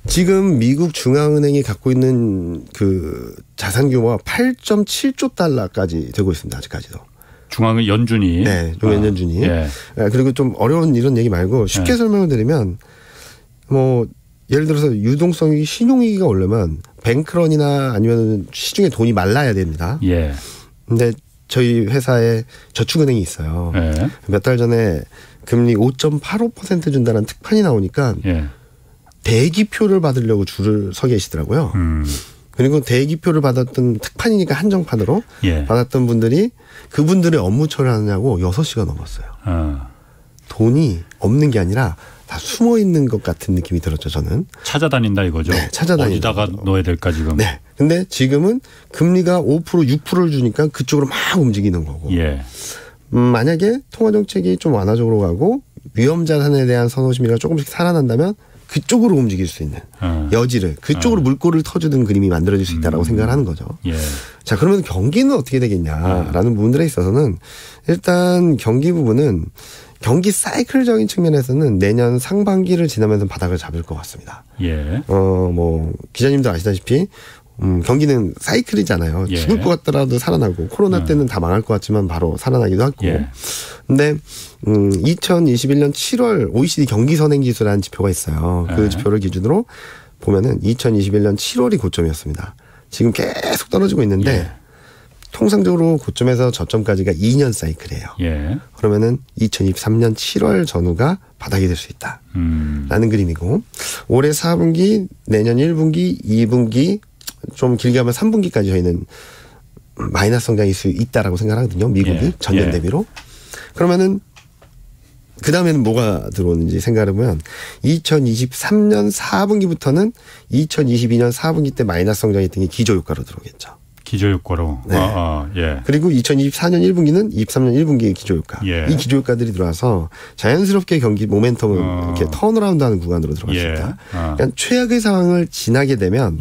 지금 미국 중앙은행이 갖고 있는 그 자산 규모가 8.7조 달러까지 되고 있습니다. 아직까지도. 중앙은 연준이. 연준이. 그리고 좀 어려운 이런 얘기 말고 쉽게 설명을 드리면 예를 들어서 유동성이 신용위기가 오려면 뱅크런이나 아니면 시중에 돈이 말라야 됩니다. 근데 저희 회사에 저축은행이 있어요. 몇 달 전에 금리 5.85% 준다는 특판이 나오니까 대기표를 받으려고 줄을 서 계시더라고요. 그리고 대기표를 받았던 특판이니까 한정판으로 받았던 분들이 그분들의 업무 처리하느냐고 6시간 넘었어요. 돈이 없는 게 아니라 다 숨어 있는 것 같은 느낌이 들었죠, 저는. 찾아다닌다 이거죠. 찾아다닌다. 어디다가 넣어야 될까 지금. 근데 지금은 금리가 5% 6%를 주니까 그쪽으로 막 움직이는 거고. 만약에 통화정책이 좀 완화적으로 가고 위험자산에 대한 선호심리가 조금씩 살아난다면 그쪽으로 움직일 수 있는 여지를 그쪽으로 물꼬를 터주는 그림이 만들어질 수 있다라고 생각을 하는 거죠. 자, 그러면 경기는 어떻게 되겠냐라는 부분들에 있어서는 일단 경기 부분은 경기 사이클적인 측면에서는 내년 상반기를 지나면서 바닥을 잡을 것 같습니다. 기자님도 아시다시피 경기는 사이클이잖아요. 죽을 것 같더라도 살아나고 코로나 때는 다 망할 것 같지만 바로 살아나기도 하고. 근데 2021년 7월 OECD 경기선행지수라는 지표가 있어요. 그 지표를 기준으로 보면은 2021년 7월이 고점이었습니다. 지금 계속 떨어지고 있는데 통상적으로 고점에서 저점까지가 2년 사이클이에요. 그러면은 2023년 7월 전후가 바닥이 될 수 있다. 라는 그림이고 올해 4분기, 내년 1분기, 2분기 좀 길게 하면 3분기까지 저희는 마이너스 성장일 수 있다라고 생각하거든요. 미국이 전년 대비로. 그러면은 그 다음에는 뭐가 들어오는지 생각해보면 2023년 4분기부터는 2022년 4분기 때 마이너스 성장했던 게 기저효과로 들어오겠죠. 기저효과로. 네. 그리고 2024년 1분기는 23년 1분기의 기저효과. 이 기저효과들이 들어와서 자연스럽게 경기 모멘텀을 이렇게 턴어라운드하는 구간으로 들어갔습니다. 그러니까 최악의 상황을 지나게 되면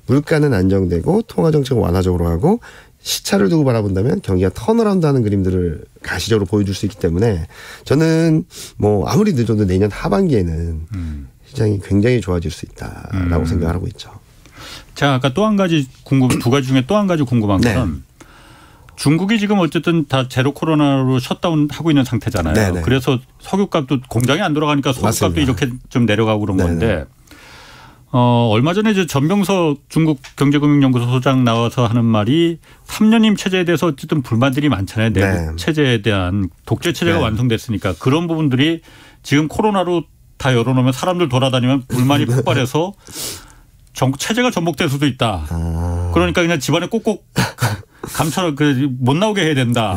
물가는 안정되고 통화 정책은 완화적으로 하고 시차를 두고 바라본다면 경기가 턴어라운드하는 그림들을 가시적으로 보여줄 수 있기 때문에 저는 뭐 아무리 늦어도 내년 하반기에는 시장이 굉장히 좋아질 수 있다라고 생각을 하고 있죠. 자, 아까 또 한 가지 두 가지 중에 또 한 가지 궁금한 건 중국이 지금 어쨌든 다 제로 코로나로 셧다운 하고 있는 상태잖아요. 네네. 그래서 석유값도 공장이 안 돌아가니까 석유값도 맞습니다. 이렇게 좀 내려가고 그런 네네. 건데 얼마 전에 이제 전병서 중국 경제금융연구소 소장 나와서 하는 말이 3년임 체제에 대해서 어쨌든 불만들이 많잖아요. 내부 체제에 대한 독재 체제가 완성됐으니까 그런 부분들이 지금 코로나로 다 열어놓으면 사람들 돌아다니면 불만이 폭발해서 체제가 전복될 수도 있다. 그러니까 그냥 집안에 꼭꼭 감춰 못 나오게 해야 된다.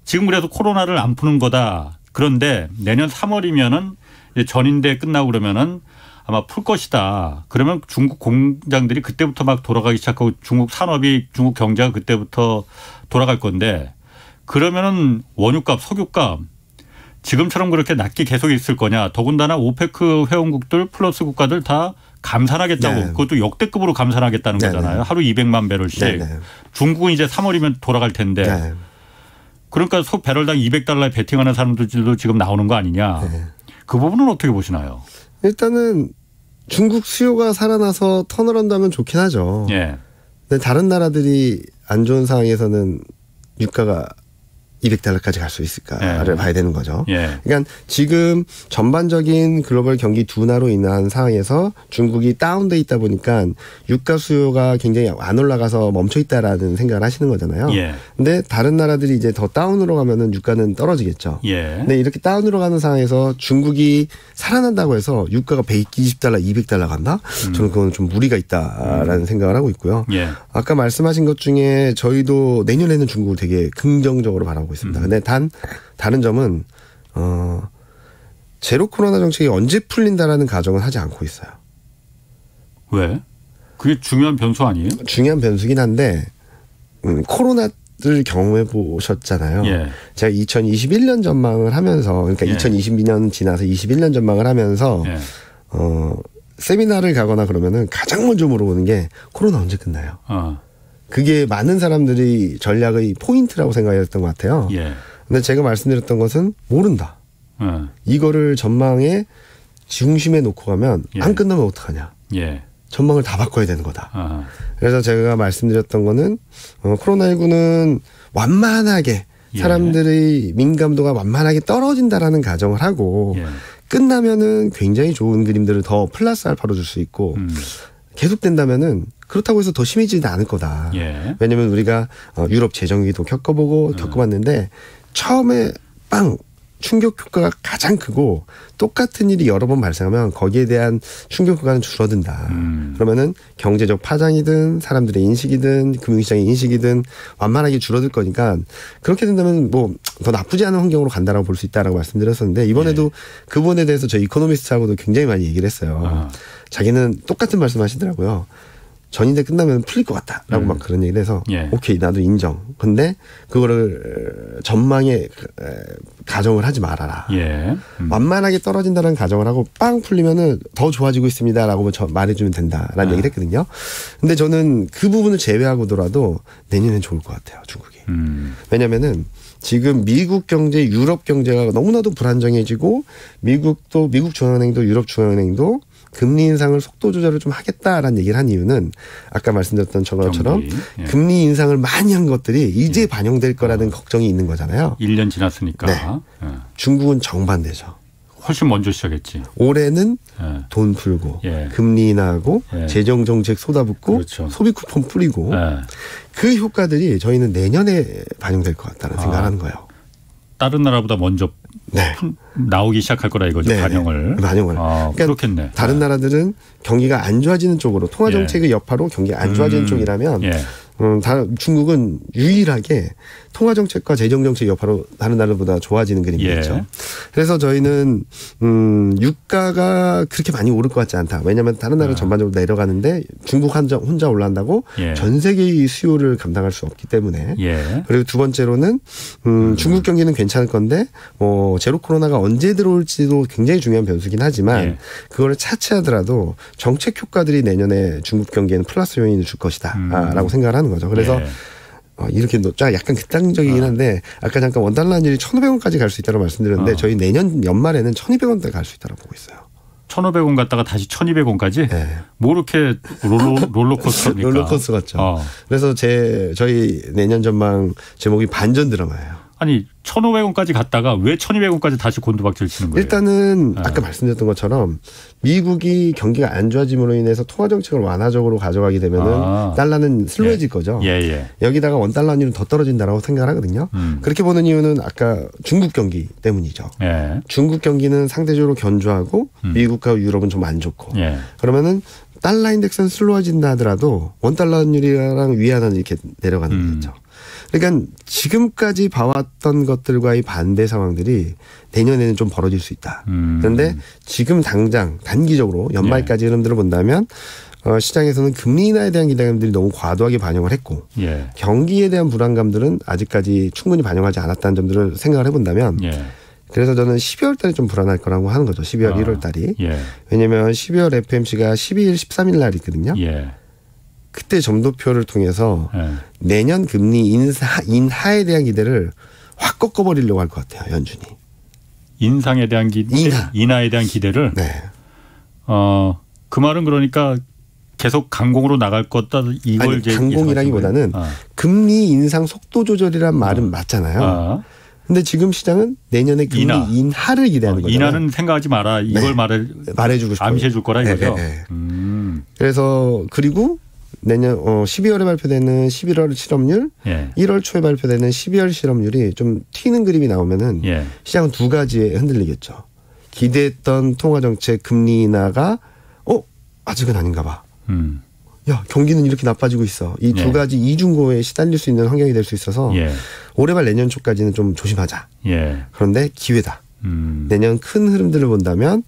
지금 그래서 코로나를 안 푸는 거다. 그런데 내년 3월이면은 전인대 끝나고 그러면은 아마 풀 것이다. 그러면 중국 공장들이 그때부터 막 돌아가기 시작하고 중국 산업이 중국 경제가 그때부터 돌아갈 건데 그러면은 원유값, 석유값 지금처럼 그렇게 낮게 계속 있을 거냐. 더군다나 오페크 회원국들 플러스 국가들 다 감산하겠다고 그것도 역대급으로 감산하겠다는 거잖아요. 하루 200만 배럴씩. 중국은 이제 3월이면 돌아갈 텐데 그러니까 소 배럴당 200달러에 베팅하는 사람들도 지금 나오는 거 아니냐. 그 부분은 어떻게 보시나요? 일단은 중국 수요가 살아나서 턴어라운드 하면 좋긴 하죠. 근데 다른 나라들이 안 좋은 상황에서는 유가가 200달러까지 갈 수 있을까를 봐야 되는 거죠. 그러니까 지금 전반적인 글로벌 경기 둔화로 인한 상황에서 중국이 다운돼 있다 보니까 유가 수요가 굉장히 안 올라가서 멈춰 있다라는 생각을 하시는 거잖아요. 근데 다른 나라들이 이제 더 다운으로 가면은 유가는 떨어지겠죠. 근데 이렇게 다운으로 가는 상황에서 중국이 살아난다고 해서 유가가 120달러, 200달러 간다? 저는 그건 좀 무리가 있다라는 생각을 하고 있고요. 아까 말씀하신 것 중에 저희도 내년에는 중국을 되게 긍정적으로 바라보고 있습니다. 근데 다른 점은 제로 코로나 정책이 언제 풀린다라는 가정은 하지 않고 있어요. 왜? 그게 중요한 변수 아니에요? 중요한 변수긴 한데 코로나를 경험해 보셨잖아요. 제가 2021년 전망을 하면서 그러니까 2022년 지나서 21년 전망을 하면서 세미나를 가거나 그러면은 가장 먼저 물어보는 게 코로나 언제 끝나요? 그게 많은 사람들이 전략의 포인트라고 생각했던 것 같아요. 근데 제가 말씀드렸던 것은 모른다. 이거를 전망의 중심에 놓고 가면 안 끝나면 어떡하냐. 전망을 다 바꿔야 되는 거다. 그래서 제가 말씀드렸던 거는 코로나19는 완만하게 사람들의 민감도가 완만하게 떨어진다라는 가정을 하고 끝나면은 굉장히 좋은 그림들을 더 플러스 알파로 줄 수 있고 계속된다면은 그렇다고 해서 더 심해지지 않을 거다. 왜냐하면 우리가 유럽 재정위기도 겪어봤는데 처음에 빵 충격 효과가 가장 크고 똑같은 일이 여러 번 발생하면 거기에 대한 충격 효과는 줄어든다. 그러면은 경제적 파장이든 사람들의 인식이든 금융시장의 인식이든 완만하게 줄어들 거니까 그렇게 된다면 뭐 더 나쁘지 않은 환경으로 간다라고 볼 수 있다라고 말씀드렸었는데 이번에도 그 부분에 대해서 저희 이코노미스트하고도 굉장히 많이 얘기를 했어요. 자기는 똑같은 말씀하시더라고요. 전인대 끝나면 풀릴 것 같다라고 막 그런 얘기를 해서 오케이 나도 인정. 근데 그거를 전망에 가정을 하지 말아라. 완만하게 떨어진다는 가정을 하고 빵 풀리면은 더 좋아지고 있습니다라고 말해주면 된다라는 얘기를 했거든요. 근데 저는 그 부분을 제외하고더라도 내년엔 좋을 것 같아요. 중국이. 왜냐면은 지금 미국 경제, 유럽 경제가 너무나도 불안정해지고 미국 중앙은행도 유럽 중앙은행도 금리 인상을 속도 조절을 좀 하겠다라는 얘기를 한 이유는 아까 말씀드렸던 것처럼 예. 금리 인상을 많이 한 것들이 이제 반영될 거라는 걱정이 있는 거잖아요. 1년 지났으니까. 네. 예. 중국은 정반대죠. 훨씬 먼저 시작했지. 올해는 예. 돈 풀고 예. 금리 인하하고 예. 재정 정책 쏟아붓고 그렇죠. 소비 쿠폰 뿌리고 예. 그 효과들이 저희는 내년에 반영될 것 같다는 생각을 하는 거예요. 다른 나라보다 먼저 네. 나오기 시작할 거라 이거죠. 네. 반영을. 그러니까 그렇겠네. 다른 나라들은 경기가 안 좋아지는 쪽으로 통화 정책의 여파로 경기가 안 좋아지는 쪽이라면 예. 중국은 유일하게 통화 정책과 재정 정책 여파로 다른 나라보다 좋아지는 그림이겠죠. 예. 그래서 저희는 유가가 그렇게 많이 오를 것 같지 않다. 왜냐하면 다른 나라 전반적으로 내려가는데 중국 혼자 올라간다고 예. 전 세계의 수요를 감당할 수 없기 때문에. 예. 그리고 두 번째로는 중국 경기는 괜찮을 건데 제로 코로나가 언제 들어올지도 굉장히 중요한 변수긴 하지만 예. 그걸 차치하더라도 정책 효과들이 내년에 중국 경기에는 플러스 요인을 줄 것이다라고 생각을 하는 거죠. 그래서 예. 이렇게 약간 극단적이긴 한데 아까 잠깐 원달러 환율이 1,500원까지 갈 수 있다고 말씀드렸는데 저희 내년 연말에는 1,200원대 갈 수 있다고 보고 있어요. 1,500원 갔다가 다시 1,200원까지? 네. 뭐 이렇게 롤러코스터입니까? 롤러코스터 같죠. 그래서 저희 내년 전망 제목이 반전 드라마예요. 아니 1,500원까지 갔다가 왜 1,200원까지 다시 곤두박질 치는 거예요? 일단은 아까 말씀드렸던 것처럼 미국이 경기가 안 좋아짐으로 인해서 통화 정책을 완화적으로 가져가게 되면은 달러는 슬로해질 거죠. 예. 여기다가 원달러 환율은 더 떨어진다라고 생각을 하거든요. 그렇게 보는 이유는 아까 중국 경기 때문이죠. 예. 중국 경기는 상대적으로 견조하고 미국과 유럽은 좀 안 좋고 예. 그러면은 달러 인덱스는 슬로워진다 하더라도 원달러 환율이랑 위안화는 이렇게 내려가는 거죠. 그러니까 지금까지 봐왔던 것들과의 반대 상황들이 내년에는 좀 벌어질 수 있다. 그런데 지금 당장 단기적으로 연말까지 흐름들을 본다면 시장에서는 금리 인하에 대한 기대감들이 너무 과도하게 반영을 했고 예. 경기에 대한 불안감들은 아직까지 충분히 반영하지 않았다는 점들을 생각을 해본다면 그래서 저는 12월 달에 좀 불안할 거라고 하는 거죠. 12월 1월 달이. 예. 왜냐하면 12월 FMC가 12일, 13일 날 있거든요. 예. 그때 점도표를 통해서 예. 내년 금리 인하에 대한 기대를 확 꺾어버리려고 할 것 같아요. 연준이. 인상에 대한 인하에 대한 기대를. 네. 그 말은 그러니까 계속 강공으로 나갈 거다 이걸 아니, 강공이라기보다는 금리 인상 속도 조절이란 말은 맞잖아요. 근데 지금 시장은 내년에 금리 인하를 기대하는 거잖아요. 인하는 생각하지 마라. 이걸 말해주고 싶어요. 암시해 줄 거라 이거죠. 네. 그래서 그리고 내년 12월에 발표되는 11월 실업률, 1월 초에 발표되는 12월 실업률이 좀 튀는 그림이 나오면은 시장은 두 가지에 흔들리겠죠. 기대했던 통화정책 금리 인하가 아직은 아닌가 봐. 야, 경기는 이렇게 나빠지고 있어. 이 두 가지 이중고에 시달릴 수 있는 환경이 될 수 있어서 올해 말 내년 초까지는 좀 조심하자. 그런데 기회다. 내년 큰 흐름들을 본다면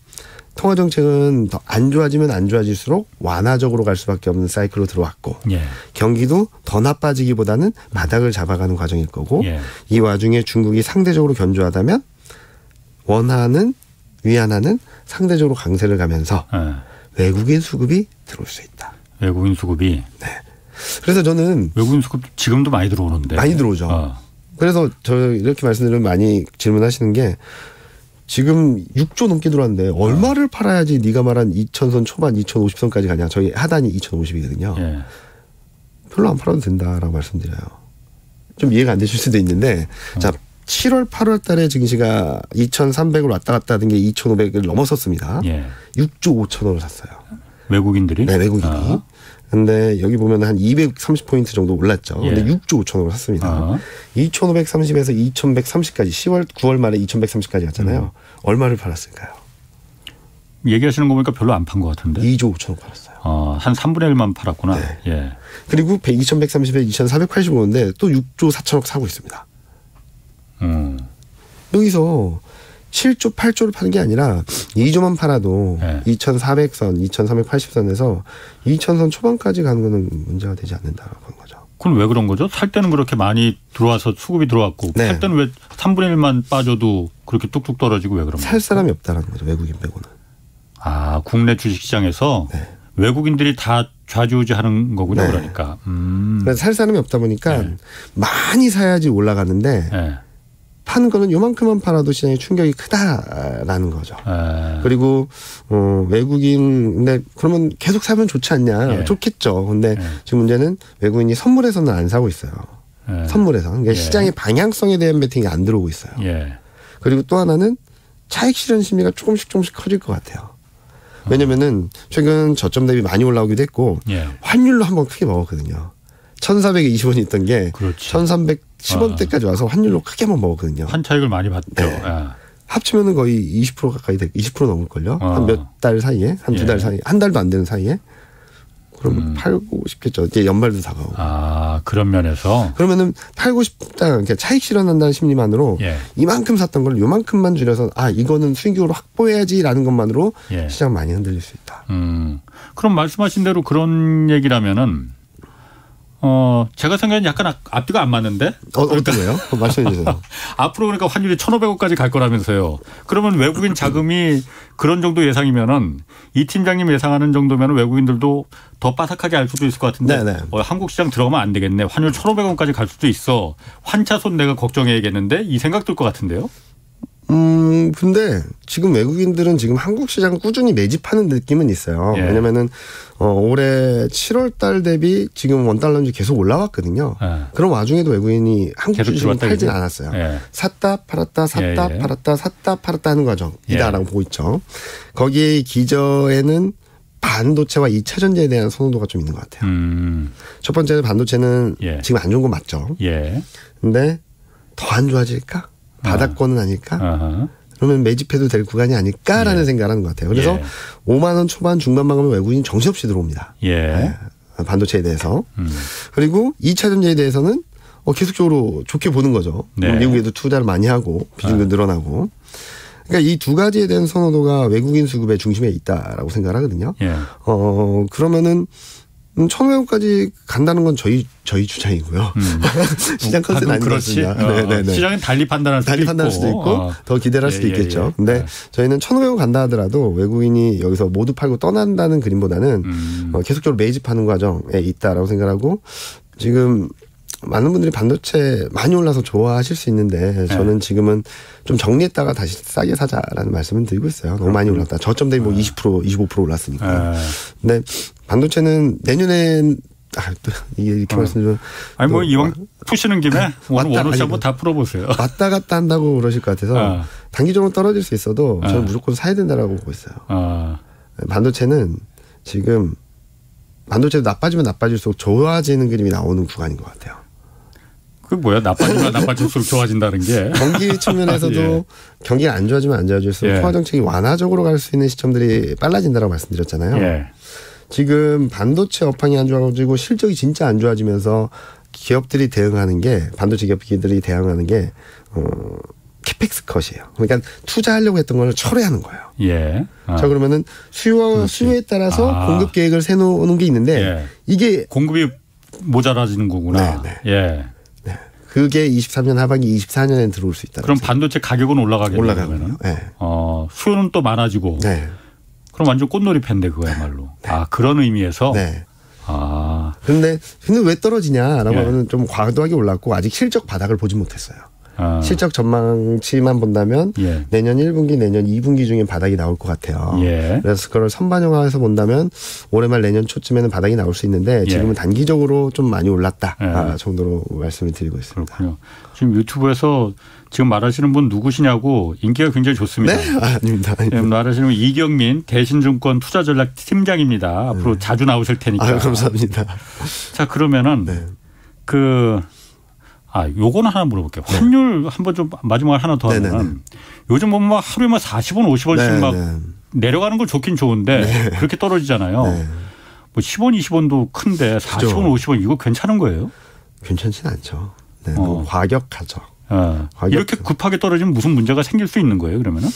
통화정책은 더 안 좋아지면 안 좋아질수록 완화적으로 갈 수밖에 없는 사이클로 들어왔고 경기도 더 나빠지기보다는 바닥을 잡아가는 과정일 거고 이 와중에 중국이 상대적으로 견조하다면 원화는 위안화는 상대적으로 강세를 가면서 외국인 수급이 들어올 수 있다. 외국인 수급이. 네. 그래서 저는 외국인 수급 지금도 많이 들어오는데. 많이 들어오죠. 그래서 저 이렇게 말씀드리면 많이 질문하시는 게 지금 6조 넘게 들어왔는데 얼마를 팔아야지 네가 말한 2,000선 초반 2,050선까지 가냐. 저희 하단이 2,050이거든요. 별로 안 팔아도 된다라고 말씀드려요. 좀 이해가 안 되실 수도 있는데 자 7월 8월 달에 증시가 2,300을 왔다 갔다 하던 게 2,500을 넘어섰습니다. 6조 5천원을 샀어요. 외국인들이? 네, 외국인이. 근데 여기 보면 한 230포인트 정도 올랐죠. 근데 6조 5천원을 샀습니다. 2,530에서 2,130까지 10월 9월 말에 2,130까지 갔잖아요. 얼마를 팔았을까요? 얘기하시는 거 보니까 별로 안 판 것 같은데. 2조 5천원 팔았어요. 한 3분의 1만 팔았구나. 네. 그리고 2,130에 2,485인데 또 6조 4천억 사고 있습니다. 여기서 7조 8조를 파는 게 아니라 2조만 팔아도 2,400선, 2,380선에서 2,000선 초반까지 가는 거는 문제가 되지 않는다라고 하는 거죠. 그럼 왜 그런 거죠? 살 때는 그렇게 많이 들어와서 수급이 들어왔고 팔 때는 왜 3분의 1만 빠져도 그렇게 뚝뚝 떨어지고 왜 그런 거죠? 살 사람이 없다라는 거죠. 외국인 빼고는. 국내 주식시장에서 외국인들이 다 좌지우지하는 거군요. 그러니까. 그래서 살 사람이 없다 보니까 많이 사야지 올라가는데 파는 거는 요만큼만 팔아도 시장에 충격이 크다라는 거죠. 그리고 외국인 근데 그러면 계속 사면 좋지 않냐? 좋겠죠. 근데 지금 문제는 외국인이 선물에서는 안 사고 있어요. 선물에서 그러니까 시장의 방향성에 대한 베팅이 안 들어오고 있어요. 그리고 또 하나는 차익 실현 심리가 조금씩 커질 것 같아요. 왜냐면은 최근 저점 대비 많이 올라오기도 했고 환율로 한번 크게 먹었거든요. 1,420원이 있던 게 1,310원대까지 와서 환율로 크게 한번 먹었거든요. 한 차익을 많이 봤죠. 네. 합치면은 거의 20% 가까이 20% 넘을걸요. 한 몇 달 사이에 한 두 달 사이에 한 달도 안 되는 사이에. 그러면 팔고 싶겠죠. 이제 연말도 다가오고. 그런 면에서. 그러면은 팔고 싶다. 그러니까 차익 실현한다는 심리만으로 이만큼 샀던 걸 요만큼만 줄여서 이거는 수익으로 확보해야지라는 것만으로 시장 많이 흔들릴 수 있다. 그럼 말씀하신 대로 그런 얘기라면은 제가 생각엔 약간 앞뒤가 안 맞는데? 어떤 거예요? 말씀해 주세요. 앞으로 그러니까 환율이 1,500원까지 갈 거라면서요. 그러면 외국인 자금이 그런 정도 예상이면은 이 팀장님 예상하는 정도면 외국인들도 더 빠삭하게 알 수도 있을 것 같은데 한국 시장 들어가면 안 되겠네. 환율 1,500원까지 갈 수도 있어. 환차손 내가 걱정해야겠는데 이 생각 들 것 같은데요. 근데 지금 외국인들은 지금 한국 시장을 꾸준히 매집하는 느낌은 있어요. 왜냐면은 올해 7월 달 대비 지금 원달러인지 계속 올라왔거든요. 그런 와중에도 외국인이 한국 주식을 팔진 않았어요. 샀다 팔았다 샀다 팔았다 샀다 팔았다 하는 과정이다라고 보고 있죠. 거기에 기저에는 반도체와 2차 전지에 대한 선호도가 좀 있는 것 같아요. 첫 번째는 반도체는 지금 안 좋은 건 맞죠. 근데 더 안 좋아질까? 바닥권은 아닐까? 그러면 매집해도 될 구간이 아닐까라는 생각을 하는 것 같아요. 그래서 5만 원 초반 중반만 가면 외국인이 정신없이 들어옵니다. 반도체에 대해서. 그리고 2차 전지에 대해서는 계속적으로 좋게 보는 거죠. 미국에도 투자를 많이 하고 비중도 늘어나고. 그러니까 이 두 가지에 대한 선호도가 외국인 수급의 중심에 있다라고 생각을 하거든요. 그러면은 1,500원까지 간다는 건 저희 주장이고요. 시장 컨셉은 아닌 것 같습니다. 시장은 달리 판단할 수도 있고 더 기대를 할 수도 있겠죠. 근데 저희는 1,500원 간다 하더라도 외국인이 여기서 모두 팔고 떠난다는 그림보다는 계속적으로 매집하는 과정에 있다라고 생각하고 지금 많은 분들이 반도체 많이 올라서 좋아하실 수 있는데 저는 지금은 좀 정리했다가 다시 싸게 사자라는 말씀을 드리고 있어요. 너무 많이 올랐다. 저점 대비 20%, 25% 올랐으니까. 근데 반도체는 내년엔 이게 이렇게 말씀드리면 이왕 푸시는 김에 오늘 원호씨 한번 다 풀어보세요. 왔다 갔다 한다고 그러실 것 같아서 단기적으로 떨어질 수 있어도 저는 무조건 사야 된다라고 보고 있어요. 반도체는 지금 반도체도 나빠지면 나빠질수록 좋아지는 그림이 나오는 구간인 것 같아요. 그게 뭐야? 나빠지면 나빠질수록 좋아진다는 게. 경기 측면에서도 경기가 안 좋아지면 안 좋아질수록 통화 정책이 완화적으로 갈 수 있는 시점들이 빨라진다고 말씀드렸잖아요. 지금 반도체 업황이 안 좋아지고 실적이 진짜 안 좋아지면서 기업들이 대응하는 게 반도체 기업들이 대응하는 게 캐펙스 컷이에요. 그러니까 투자하려고 했던 걸 철회하는 거예요. 자 그러면은 수요에 따라서 공급 계획을 세놓는 게 있는데 이게 공급이 모자라지는 거구나. 그게 23년 하반기 24년에 들어올 수 있다. 그럼 반도체 가격은 올라가겠네요. 수요는 또 많아지고. 그럼 완전 꽃놀이팬데 그거야말로. 그런 의미에서. 그런데 왜 떨어지냐라고 하면 좀 과도하게 올랐고 아직 실적 바닥을 보지 못했어요. 실적 전망치만 본다면 내년 1분기, 내년 2분기 중에 바닥이 나올 것 같아요. 그래서 그걸 선반영해서 본다면 올해 말 내년 초쯤에는 바닥이 나올 수 있는데 지금은 단기적으로 좀 많이 올랐다 정도로 말씀을 드리고 있습니다. 그렇군요. 지금 유튜브에서 지금 말하시는 분 누구시냐고 인기가 굉장히 좋습니다. 아닙니다. 말하시는 분 이경민 대신증권 투자전략 팀장입니다. 앞으로 자주 나오실 테니까. 감사합니다. 자 그러면은 요거는 하나 물어볼게요. 환율 한번 좀 마지막으로 하나 더 하면 요즘 보면 막 하루에 막 40원, 50원씩 막 내려가는 걸 좋긴 좋은데 그렇게 떨어지잖아요. 뭐 10원, 20원도 큰데 40원, 50원 이거 괜찮은 거예요? 괜찮진 않죠. 너무 과격하죠. 이렇게 급하게 떨어지면 무슨 문제가 생길 수 있는 거예요, 그러면은?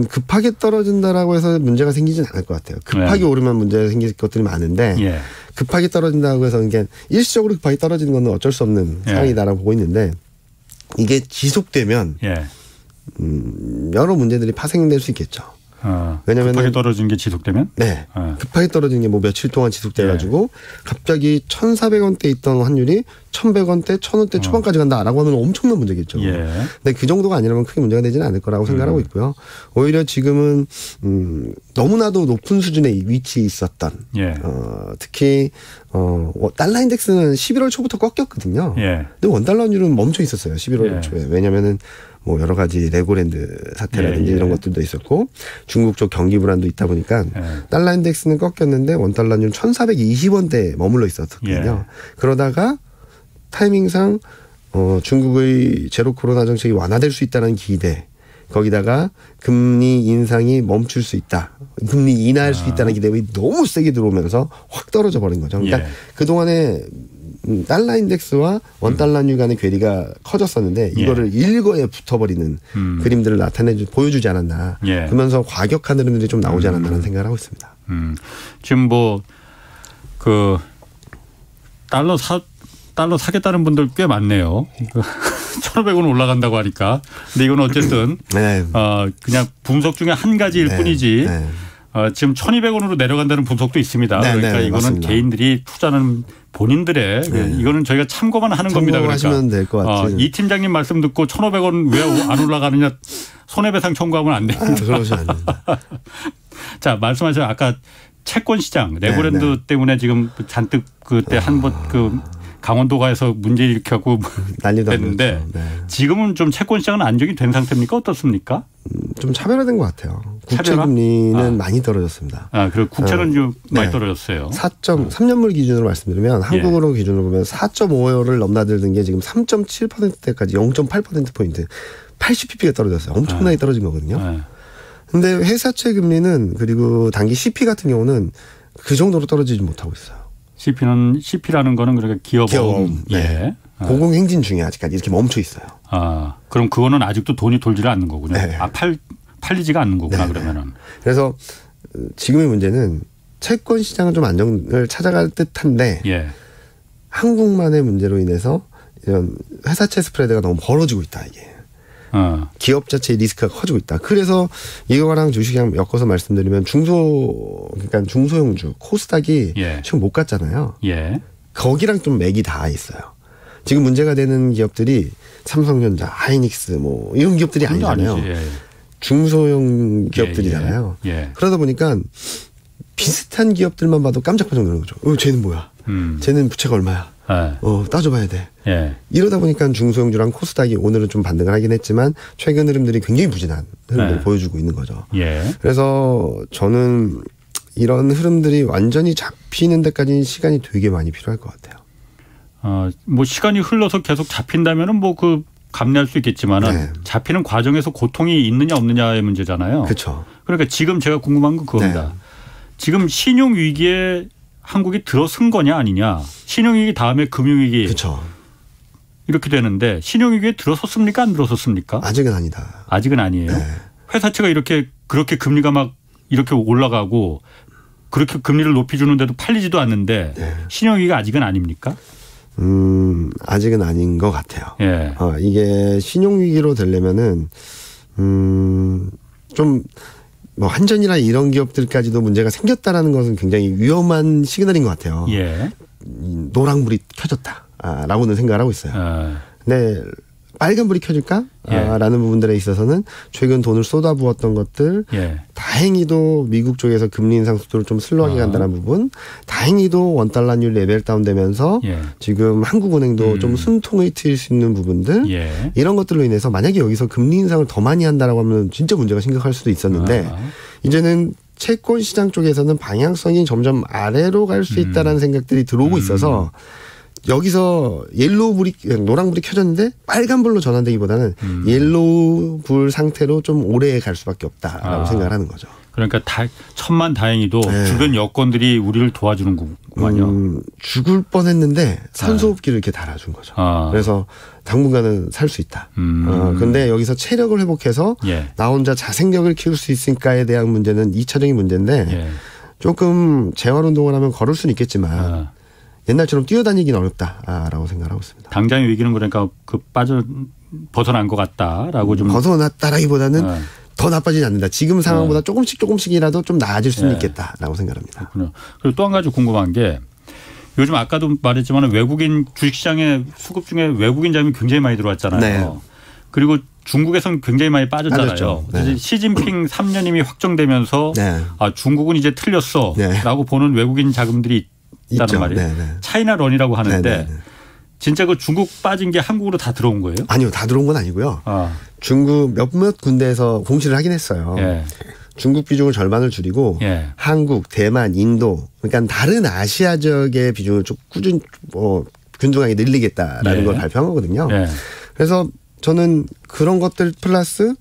급하게 떨어진다라고 해서 문제가 생기진 않을 것 같아요. 급하게 오르면 문제가 생길 것들이 많은데 급하게 떨어진다고 해서 이게 일시적으로 급하게 떨어지는 건 어쩔 수 없는 상황이다라고 보고 있는데 이게 지속되면 여러 문제들이 파생될 수 있겠죠. 왜냐면 급하게 떨어진 게 지속되면? 네. 급하게 떨어진 게 뭐 며칠 동안 지속돼가지고 갑자기 1,400원대 있던 환율이 1,100원대, 1,000원대 초반까지 간다라고 하면 엄청난 문제겠죠. 근데 그 정도가 아니라면 크게 문제가 되지는 않을 거라고 생각하고 있고요. 오히려 지금은 너무나도 높은 수준의 위치에 있었던 특히 달러 인덱스는 11월 초부터 꺾였거든요. 근데 원달러 환율은 멈춰 있었어요. 11월 초에. 왜냐면은 뭐 여러 가지 레고랜드 사태라든지 이런 것들도 있었고 중국 쪽 경기 불안도 있다 보니까 달러 인덱스는 꺾였는데 원달러는 1,420원대에 머물러 있었거든요. 그러다가 타이밍상 중국의 제로 코로나 정책이 완화될 수 있다는 기대, 거기다가 금리 인상이 멈출 수 있다, 금리 인하할 수 있다는 기대가 너무 세게 들어오면서 확 떨어져 버린 거죠. 그러니까 그동안에 달러 인덱스와 원달러율 간의 괴리가 커졌었는데 이거를 일거에 붙어버리는 그림들을 보여주지 않았나. 그러면서 과격한 흐름들이 좀 나오지 않았나라는 생각을 하고 있습니다. 지금 뭐 그 달러 사겠다는 분들 꽤 많네요. 1,500원 올라간다고 하니까. 근데 이건 어쨌든 그냥 분석 중에 한 가지일 뿐이지. 지금 1,200원으로 내려간다는 분석도 있습니다. 그러니까 이거는 맞습니다. 개인들이 투자는 본인들의 이거는 저희가 참고만 하는 겁니다. 참고하시면 될 것 같아요. 이 팀장님 말씀 듣고 1,500원 왜 안 올라가느냐 손해배상 청구하면 안 됩니다. 그러지 않습니다. 자, 말씀하신 아까 채권 시장 레고랜드 때문에 지금 잔뜩 그때 한번 강원도가에서 문제 일으켜고 난리도 됐는데 지금은 좀 채권 시장은 안정이 된 상태입니까? 어떻습니까? 좀 차별화된 것 같아요. 국채 금리는 많이 떨어졌습니다. 그리고 국채는 좀 많이 떨어졌어요. 3년물 기준으로 말씀드리면 한국으로 기준으로 보면 4.5를 넘나들던 게 지금 3.7%대까지 0.8%포인트 80pp가 떨어졌어요. 엄청나게 떨어진 거거든요. 근데 회사채 금리는 그리고 단기 CP 같은 경우는 그 정도로 떨어지지 못하고 있어요. CP라는 거는 그러니까 기업은 공공행진 중에 아직까지 이렇게 멈춰 있어요. 그럼 그거는 아직도 돈이 돌지를 않는 거군요. 팔리지가 않는 거구나 그러면은. 그래서 지금의 문제는 채권 시장은 좀 안정을 찾아갈 듯한데 한국만의 문제로 인해서 이런 회사채 스프레드가 너무 벌어지고 있다 이게. 기업 자체의 리스크가 커지고 있다. 그래서 이거랑 주식이랑 엮어서 말씀드리면 그러니까 중소형주 코스닥이 지금 못 갔잖아요. 거기랑 좀 맥이 닿아 있어요. 지금 문제가 되는 기업들이 삼성전자, 하이닉스 뭐 이런 기업들이 아니잖아요. 중소형 기업들이잖아요. 그러다 보니까 비슷한 기업들만 봐도 깜짝깜짝 놀라는 거죠. 쟤는 뭐야? 쟤는 부채가 얼마야? 따져봐야 돼. 이러다 보니까 중소형주랑 코스닥이 오늘은 좀 반등을 하긴 했지만 최근 흐름들이 굉장히 부진한 흐름들을 보여주고 있는 거죠. 그래서 저는 이런 흐름들이 완전히 잡히는 데까지는 시간이 되게 많이 필요할 것 같아요. 뭐 시간이 흘러서 계속 잡힌다면은 뭐 그 감내할 수 있겠지만은 잡히는 과정에서 고통이 있느냐 없느냐의 문제잖아요. 그렇죠. 그러니까 지금 제가 궁금한 건 그겁니다. 지금 신용 위기에 한국이 들어선 거냐 아니냐. 신용위기 다음에 금융위기. 그렇죠. 이렇게 되는데 신용위기에 들어섰습니까? 안 들어섰습니까? 아직은 아니다. 아직은 아니에요. 회사채가 그렇게 금리가 막 이렇게 올라가고 그렇게 금리를 높이 주는데도 팔리지도 않는데 신용위기가 아직은 아닙니까? 아직은 아닌 것 같아요. 이게 신용위기로 되려면은 좀 뭐 한전이나 이런 기업들까지도 문제가 생겼다라는 것은 굉장히 위험한 시그널인 것 같아요. 노랑불이 켜졌다라고는 생각을 하고 있어요. 근데 빨간불이 켜질까라는 부분들에 있어서는 최근 돈을 쏟아부었던 것들 다행히도 미국 쪽에서 금리 인상 속도를 좀 슬로하게 간다는 부분, 다행히도 원달러율 레벨 다운되면서 지금 한국은행도 좀 숨통을 트일 수 있는 부분들 이런 것들로 인해서 만약에 여기서 금리 인상을 더 많이 한다라고 하면 진짜 문제가 심각할 수도 있었는데 이제는 채권 시장 쪽에서는 방향성이 점점 아래로 갈 수 있다라는 생각들이 들어오고 있어서 여기서 노랑불이 켜졌는데 빨간불로 전환되기보다는 옐로우불 상태로 좀 오래 갈 수밖에 없다라고 생각을 하는 거죠. 그러니까 천만다행히도 주변 여건들이 우리를 도와주는 거군요. 죽을 뻔했는데 산소호흡기를 이렇게 달아준 거죠. 그래서 당분간은 살 수 있다. 그런데 여기서 체력을 회복해서 나 혼자 자생력을 키울 수 있을까에 대한 문제는 2차적인 문제인데 조금 재활운동을 하면 걸을 수는 있겠지만 옛날처럼 뛰어다니기는 어렵다라고 생각하고 있습니다. 당장의 위기는 그러니까 벗어난 것 같다라고 좀. 벗어났다라기보다는 더 나빠지지 않는다. 지금 상황보다 조금씩이라도 좀 나아질 수는 있겠다라고 생각합니다. 그렇군요. 그리고 또 한 가지 궁금한 게 요즘 아까도 말했지만 외국인 주식시장에 수급 중에 외국인 자금이 굉장히 많이 들어왔잖아요. 네. 그리고 중국에서는 굉장히 많이 빠졌잖아요. 네. 시진핑 3년임이 확정되면서 중국은 이제 틀렸어라고 보는 외국인 자금들이 있다는 말이에요. 네. 차이나런이라고 하는데 진짜 그 중국 빠진 게 한국으로 다 들어온 거예요? 아니요. 다 들어온 건 아니고요. 중국 몇몇 군데에서 공시를 하긴 했어요. 중국 비중을 절반을 줄이고 한국, 대만, 인도 그러니까 다른 아시아 지역의 비중을 좀 꾸준히 균등하게 늘리겠다라는 걸 발표한 거거든요. 그래서 저는 그런 것들 플러스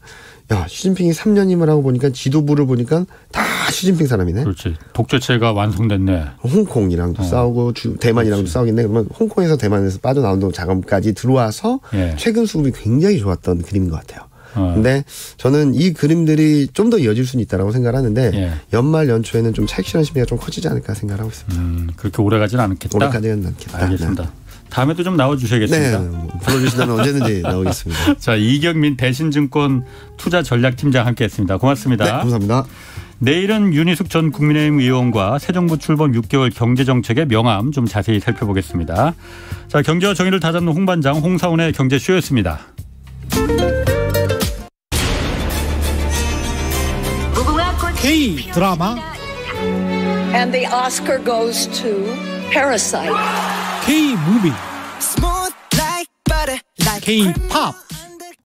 시진핑이 3년임을 하고 보니까 지도부를 보니까 다 시진핑 사람이네. 그렇지. 독재체가 완성됐네. 홍콩이랑도 싸우고 대만이랑도 싸우겠네. 그러면 홍콩에서 대만에서 빠져나온 자금까지 들어와서 최근 수급이 굉장히 좋았던 그림인 것 같아요. 근데 저는 이 그림들이 좀 더 이어질 수는 있다고 생각하는데 연말 연초에는 좀 차익 실현 심리가 좀 커지지 않을까 생각하고 있습니다. 그렇게 오래 가지는 않겠다? 오래 가지는 않겠다. 알겠습니다. 네. 다음에도 좀 나와주셔야겠습니다. 네. 불러주시다면 언제든지 나오겠습니다. 자, 이경민 대신증권 투자전략팀장 함께했습니다. 고맙습니다. 네, 감사합니다. 내일은 윤희숙 전 국민의힘 의원과 새 정부 출범 6개월 경제정책의 명암 좀 자세히 살펴보겠습니다. 자, 경제와 정의를 다잡는 홍반장 홍사훈의 경제쇼였습니다. K 드라마 And the Oscar goes to Parasite. K 무비 K 팝